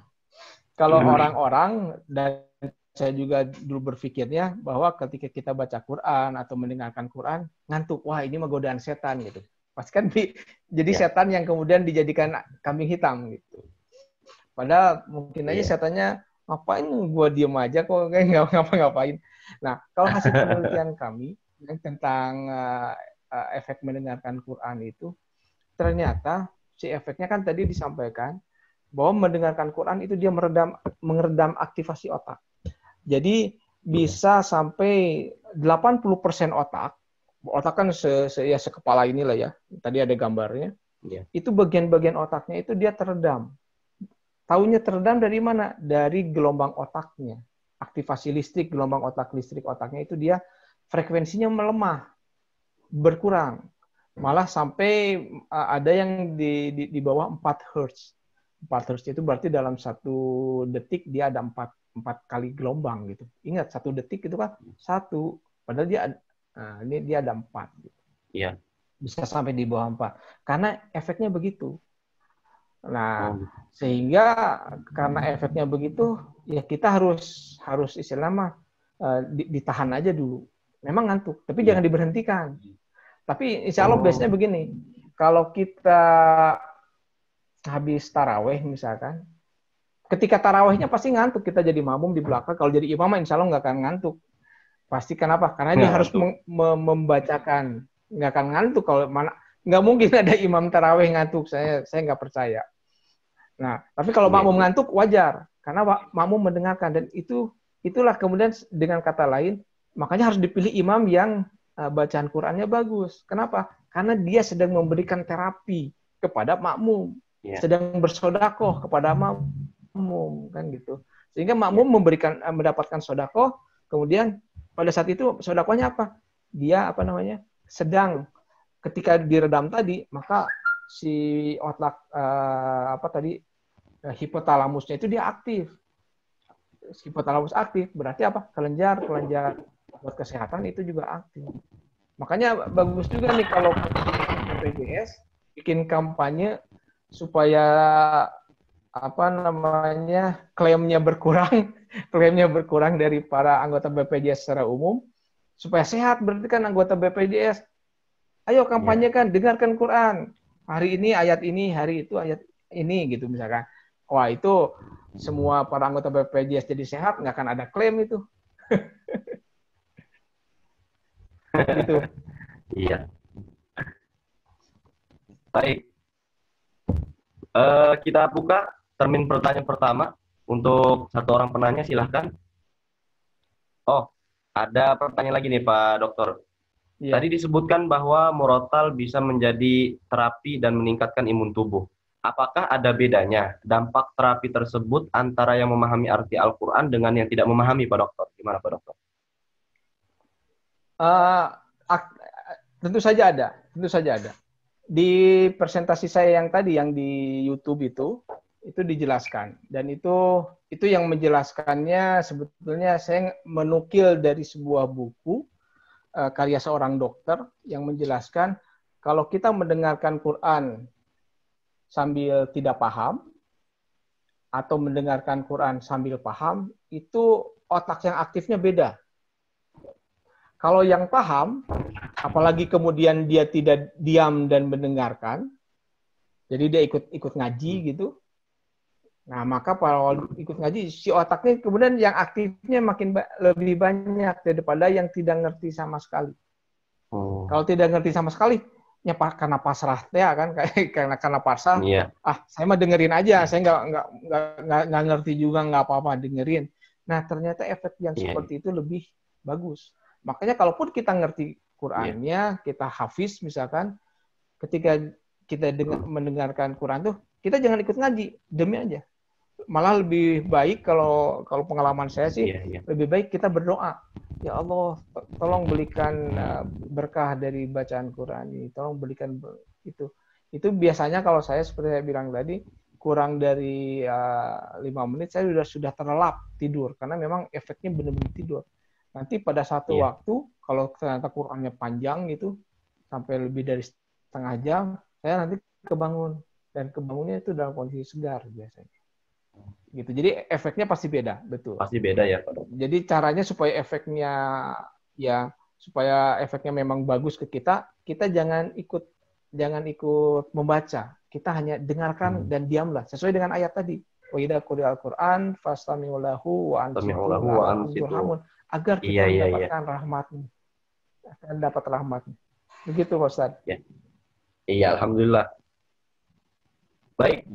orang-orang, dan saya juga dulu berpikirnya bahwa ketika kita baca Quran atau mendengarkan Quran, ngantuk. Wah, ini mah godaan setan gitu. Pas kan jadi setan yang kemudian dijadikan kambing hitam gitu. Padahal mungkin aja setannya, ngapain gua diem aja kok kayak nggak ngapa-ngapain. Nah, kalau hasil penelitian kami tentang efek mendengarkan Quran itu, ternyata si efeknya kan tadi disampaikan bahwa mendengarkan Quran itu dia meredam aktivasi otak. Jadi bisa sampai 80% otak kan sekepala inilah ya. Tadi ada gambarnya. Itu bagian-bagian otaknya itu dia teredam. Taunya teredam dari mana? Dari gelombang otaknya. Aktivasi listrik, gelombang listrik otaknya itu dia frekuensinya melemah, berkurang. Malah sampai ada yang di bawah 4 Hz. 4 Hz itu berarti dalam 1 detik dia ada 4 kali gelombang gitu. Ingat, 1 detik itu kan 1. Padahal dia ada 4. Gitu. Iya. Bisa sampai di bawah 4. Karena efeknya begitu. Nah, sehingga karena efeknya begitu, ya kita harus istilahnya ditahan aja dulu. Memang ngantuk, tapi jangan diberhentikan. Tapi insya Allah biasanya begini, kalau kita habis taraweh misalkan, ketika tarawehnya pasti ngantuk, kita jadi makmum di belakang. Kalau jadi imam insya Allah nggak akan ngantuk. Pasti kenapa? Karena dia harus membacakan, nggak akan ngantuk. Kalau mana nggak mungkin ada imam taraweh ngantuk, saya nggak percaya. Nah, tapi kalau makmum ngantuk wajar, karena makmum mendengarkan, dan itulah kemudian dengan kata lain, makanya harus dipilih imam yang bacaan Qurannya bagus. Kenapa? Karena dia sedang memberikan terapi kepada makmum, sedang bersodakoh kepada makmum, kan gitu. Sehingga makmum mendapatkan sodakoh, kemudian pada saat itu sodakohnya apa? Dia sedang ketika diredam tadi, maka si otak hipotalamusnya itu dia aktif. Hipotalamus aktif berarti apa? Kelenjar buat kesehatan itu juga aktif. Makanya bagus juga nih kalau BPJS bikin kampanye supaya klaimnya berkurang dari para anggota BPJS secara umum supaya sehat. Berarti kan anggota BPJS, ayo kampanyekan, dengarkan Quran. Hari ini ayat ini, hari itu ayat ini gitu misalkan. Wah, itu semua para anggota BPJS jadi sehat, nggak akan ada klaim itu. Gitu. Iya. Baik. Kita buka termin pertanyaan pertama untuk 1 orang penanya, silahkan. Oh, ada pertanyaan lagi nih Pak Dokter. Iya. Tadi disebutkan bahwa murotal bisa menjadi terapi dan meningkatkan imun tubuh. Apakah ada bedanya dampak terapi tersebut antara yang memahami arti Al-Quran dengan yang tidak memahami Pak Dokter? Gimana Pak Dokter? Uh, tentu saja ada, tentu saja ada. Di presentasi saya yang tadi yang di YouTube itu dijelaskan, dan itu yang menjelaskannya sebetulnya saya menukil dari sebuah buku karya seorang dokter yang menjelaskan kalau kita mendengarkan Quran sambil tidak paham atau mendengarkan Quran sambil paham, itu otak yang aktifnya beda. Kalau yang paham, apalagi kemudian dia tidak diam dan mendengarkan, jadi dia ikut ngaji gitu. Nah, maka kalau ikut ngaji, si otaknya kemudian yang aktifnya makin lebih banyak daripada yang tidak ngerti sama sekali. Kalau tidak ngerti sama sekali, ya karena pasrah ya kan, karena pasrah. Iya. Saya mah dengerin aja, saya nggak ngerti juga, nggak apa-apa dengerin. Nah, ternyata efek yang seperti itu lebih bagus. Makanya kalaupun kita ngerti Qurannya, kita hafiz misalkan, ketika kita mendengarkan Quran tuh, kita jangan ikut ngaji, demi aja. Malah lebih baik kalau pengalaman saya sih, lebih baik kita berdoa. Ya Allah, tolong berikan berkah dari bacaan Quran ini, tolong berikan itu. Itu biasanya kalau saya seperti saya bilang tadi, kurang dari 5 menit saya sudah terlelap tidur, karena memang efeknya benar-benar tidur. Nanti pada satu waktu, kalau ternyata Qurannya panjang gitu, sampai lebih dari setengah jam, saya nanti kebangun. Dan kebangunnya itu dalam kondisi segar biasanya. Gitu. Jadi efeknya pasti beda, betul. Pasti beda ya, Pak. Jadi caranya supaya efeknya memang bagus ke kita, kita jangan ikut membaca. Kita hanya dengarkan dan diamlah sesuai dengan ayat tadi. Wa idza quri'al Qur'an fastami'u lahu wa ansitu la'allakum turhamun. Agar kita mendapatkan rahmat-Nya. Akan dapat rahmat-Nya. Begitu, Ustaz. Ya. Iya, alhamdulillah. Baik.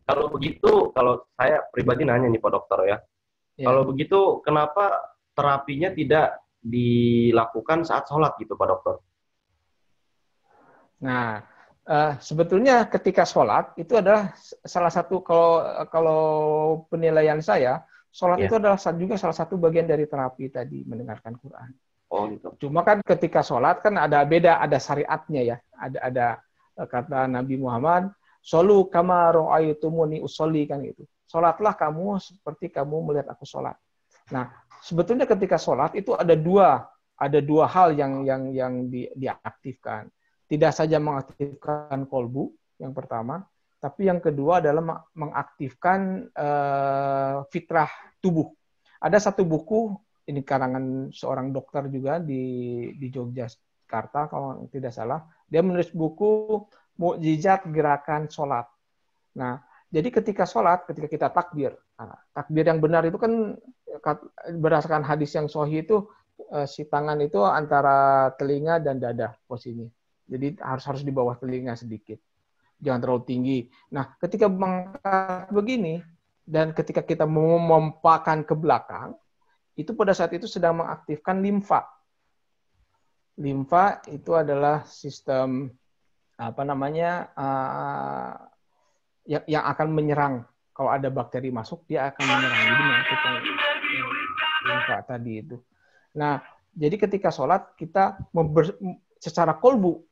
Kalau begitu, kalau saya pribadi nanya nih Pak Dokter ya. Kalau begitu, kenapa terapinya tidak dilakukan saat sholat gitu Pak Dokter? Nah, sebetulnya ketika sholat itu adalah salah satu, kalau penilaian saya, sholat itu adalah juga salah satu bagian dari terapi tadi, mendengarkan Quran. Oh gitu. Cuma kan ketika sholat kan ada syariatnya ya. Ada kata Nabi Muhammad, "Sholu kama ra'aitumuni usolli," kan gitu. Sholatlah kamu seperti kamu melihat aku sholat. Nah, sebetulnya ketika sholat itu ada dua hal yang diaktifkan. Tidak saja mengaktifkan kolbu yang pertama, tapi yang kedua adalah mengaktifkan fitrah tubuh. Ada satu buku, ini karangan seorang dokter juga di Yogyakarta kalau tidak salah, dia menulis buku Mukjizat Gerakan Sholat. Nah, jadi ketika sholat, ketika kita takbir, takbir yang benar itu kan berdasarkan hadis yang sahih itu, si tangan itu antara telinga dan dada posisinya. Jadi harus di bawah telinga sedikit. Jangan terlalu tinggi. Nah, ketika mengangkat begini, dan ketika kita memompakan ke belakang, itu pada saat itu sedang mengaktifkan limfa. Limfa itu adalah sistem yang akan menyerang. Kalau ada bakteri masuk, dia akan menyerang. Jadi mengaktifkan limfa tadi itu. Nah, jadi ketika sholat, kita secara kolbu,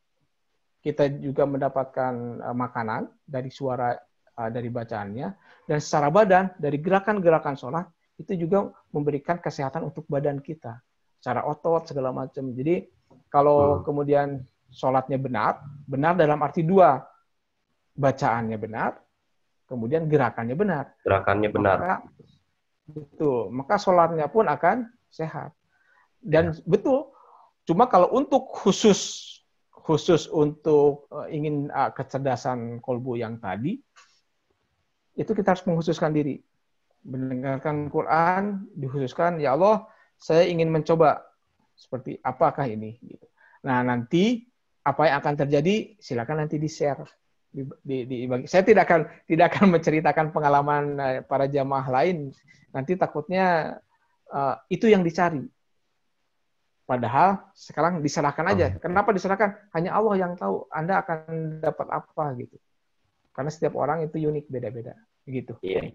kita juga mendapatkan makanan dari suara, dari bacaannya, dan secara badan, dari gerakan-gerakan sholat, itu juga memberikan kesehatan untuk badan kita. Secara otot, segala macam. Jadi, kalau kemudian sholatnya benar dalam arti dua, bacaannya benar, kemudian gerakannya benar. Gerakannya benar. Betul. Maka sholatnya pun akan sehat. Dan betul, cuma kalau untuk khusus untuk ingin kecerdasan kolbu yang tadi, itu kita harus mengkhususkan diri. Mendengarkan Quran, dikhususkan, ya Allah, saya ingin mencoba seperti apakah ini. Nah, nanti apa yang akan terjadi, silakan nanti di-share. Saya tidak akan menceritakan pengalaman para jamaah lain. Nanti takutnya itu yang dicari. Padahal sekarang diserahkan aja. Kenapa diserahkan? Hanya Allah yang tahu Anda akan dapat apa gitu. Karena setiap orang itu unik, beda-beda. Gitu. Iya.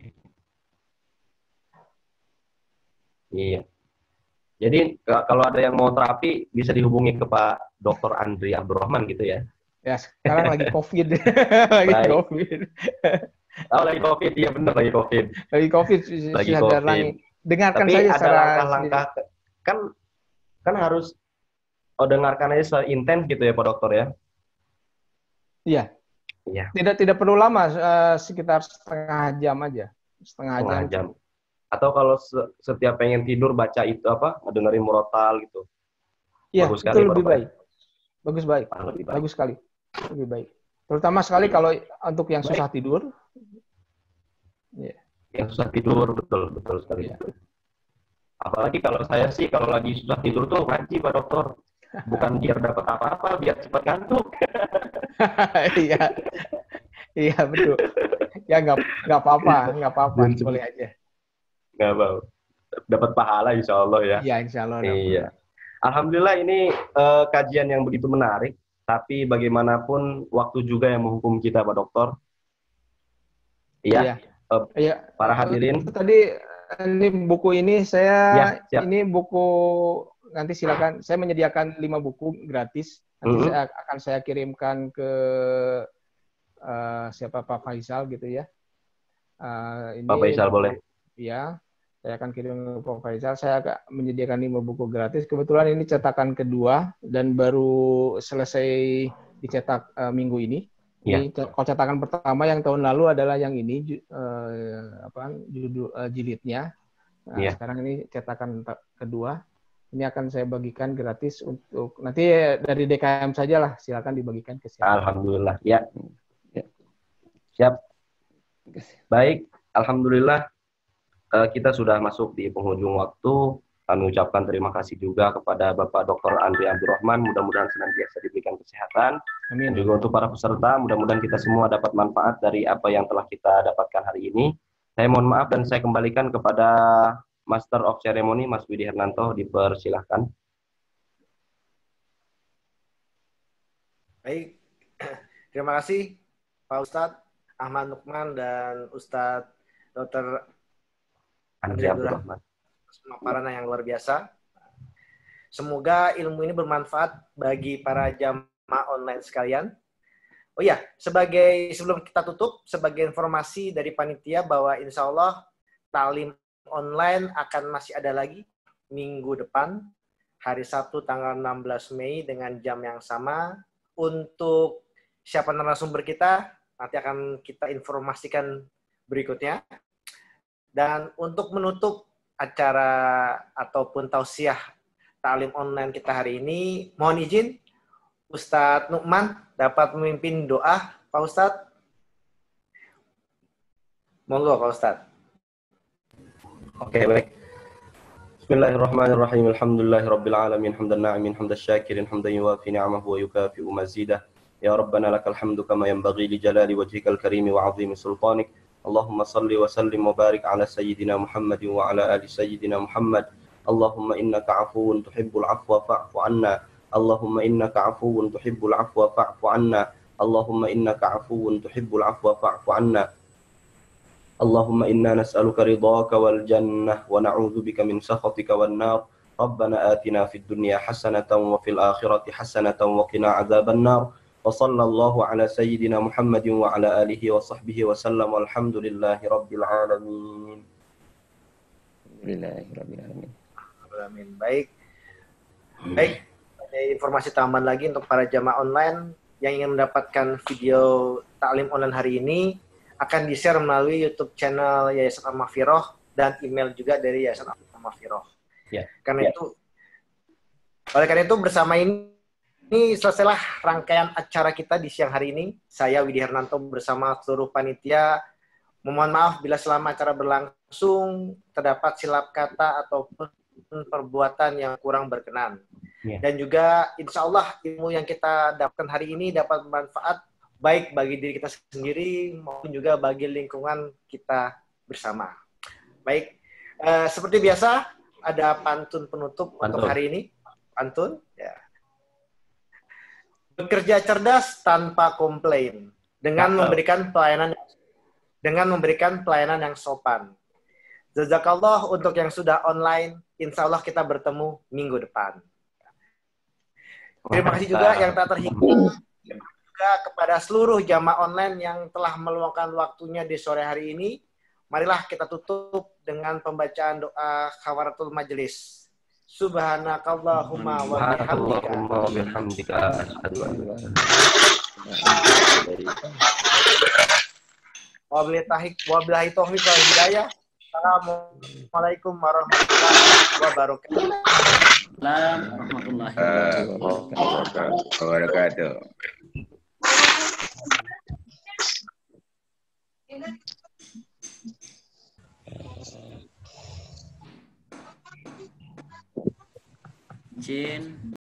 Iya. Jadi kalau ada yang mau terapi bisa dihubungi ke Pak Dr. Andri Abdurrahman gitu ya. Ya, sekarang lagi COVID. Lagi Baik. COVID. Oh, lagi COVID, iya benar lagi COVID. Lagi COVID Lagi sudah COVID. dengarkan Tapi saja ada secara langkah-langkah kan harus dengarkan aja secara intens gitu ya Pak Dokter ya. Iya. Iya. Tidak perlu lama, sekitar setengah jam aja. Setengah jam. Atau kalau setiap pengen tidur baca itu apa? Dengerin murotal gitu. Iya, Bagus itu sekali lebih Pak. baik. Bagus baik. Lebih baik. Bagus sekali. Lebih baik. Terutama sekali kalau untuk yang susah tidur. Iya. Yang susah tidur, betul sekali. Iya. Apalagi kalau saya sih kalau lagi susah tidur tuh ngaji Pak Dokter. Bukan biar dapat apa-apa, biar cepat ngantuk. Iya. Iya, betul. Ya nggak apa-apa, boleh aja. Nggak apa. Dapat pahala insya Allah ya. Iya, insya Allah. Iya. Alhamdulillah ini kajian yang begitu menarik. Tapi bagaimanapun waktu juga yang menghukum kita Pak Dokter. Iya. Iya. Para hadirin. Tadi ini buku ini saya siap. ini buku nanti silakan saya menyediakan 5 buku gratis. Nanti akan saya kirimkan ke siapa Pak Faisal gitu ya. Ini Pak Faisal boleh. Ya, saya akan kirim ke Pak Faisal. Saya akan menyediakan 5 buku gratis. Kebetulan ini cetakan kedua dan baru selesai dicetak minggu ini. Ini kalau cetakan pertama yang tahun lalu adalah yang ini judul jilidnya. Nah, sekarang ini cetakan kedua. Ini akan saya bagikan gratis untuk nanti dari DKM saja lah. Silakan dibagikan ke siapa. Alhamdulillah. Ya. Siap. Baik. Alhamdulillah kita sudah masuk di penghujung waktu. Kami ucapkan terima kasih juga kepada Bapak Dr. Andri Abdurrahman. Mudah-mudahan senantiasa diberikan kesehatan. Amin. Dan juga untuk para peserta, mudah-mudahan kita semua dapat manfaat dari apa yang telah kita dapatkan hari ini. Saya mohon maaf dan saya kembalikan kepada Master of Ceremony, Mas Widi Hernanto, dipersilahkan. Baik, terima kasih Pak Ustadz Ahmad Nukman dan Ustadz Dr. Andri Abdurrahman. Pemaparan yang luar biasa. Semoga ilmu ini bermanfaat bagi para jamaah online sekalian. Oh iya, sebelum kita tutup, sebagai informasi dari panitia bahwa insya Allah talim online akan masih ada lagi minggu depan, hari Sabtu tanggal 16 Mei dengan jam yang sama. Untuk siapa narasumber kita, nanti akan kita informasikan berikutnya. Dan untuk menutup acara ataupun tausiah ta'lim online kita hari ini, mohon izin Ustadz Nukman dapat memimpin doa, Pak Ustadz. Monggo Pak Ustadz. Oke, baik. Bismillahirrahmanirrahim. Alhamdulillahirabbil alamin, hamdan na'imin, hamdan syakirin, hamdan yuwafi ni'amahu wa yukafi'u mazidah. Ya Rabbana lakal hamdu kama yanbaghi li jalali wajhikal karimi wa 'azimi sultanik. Allahumma salli wa sallim wa barik ala sayyidina Muhammad wa ala ali sayyidina Muhammad. Allahumma innaka 'afuwun tuhibbul 'afwa fa'fu 'anna. Allahumma innaka 'afuwun tuhibbul 'afwa fa'fu 'anna. Allahumma innaka 'afuwun tuhibbul 'afwa fa'fu 'anna. Allahumma inna nas'aluka ridhaka wal jannah wa na'udzu bika min sakhatika wan nar. Rabbana atina fid dunya hasanatan wa fil akhirati hasanatan wa qina adzaban nar. Wa sallallahu ala sayyidina Muhammadin wa ala alihi wa sahbihi wa sallam. Walhamdulillahi rabbil alamin. Amin. Baik. Ada informasi tambahan lagi untuk para jamaah online yang ingin mendapatkan video taklim online hari ini akan di-share melalui YouTube channel Yayasan Al-Maghfirah dan email juga dari Yayasan Al-Maghfirah. Ya. Oleh karena itu bersama ini selesailah rangkaian acara kita di siang hari ini. Saya Widi Hernanto bersama seluruh panitia memohon maaf bila selama acara berlangsung terdapat silap kata ataupun perbuatan yang kurang berkenan. Ya. Dan juga insya Allah ilmu yang kita dapatkan hari ini dapat bermanfaat baik bagi diri kita sendiri maupun juga bagi lingkungan kita bersama. Baik, seperti biasa ada pantun penutup untuk hari ini. Pantun, ya. Bekerja cerdas tanpa komplain dengan memberikan pelayanan yang sopan. Jazakallah untuk yang sudah online. Insya Allah kita bertemu minggu depan. Terima kasih juga yang tak terhingga juga kepada seluruh jamaah online yang telah meluangkan waktunya di sore hari ini. Marilah kita tutup dengan pembacaan doa kafaratul majelis. Subhanakallahumma wa bihamdika. Wabillahi taufiq wal hidayah. Assalamualaikum warahmatullahi wabarakatuh. Warahmatullahi wabarakatuh. Jin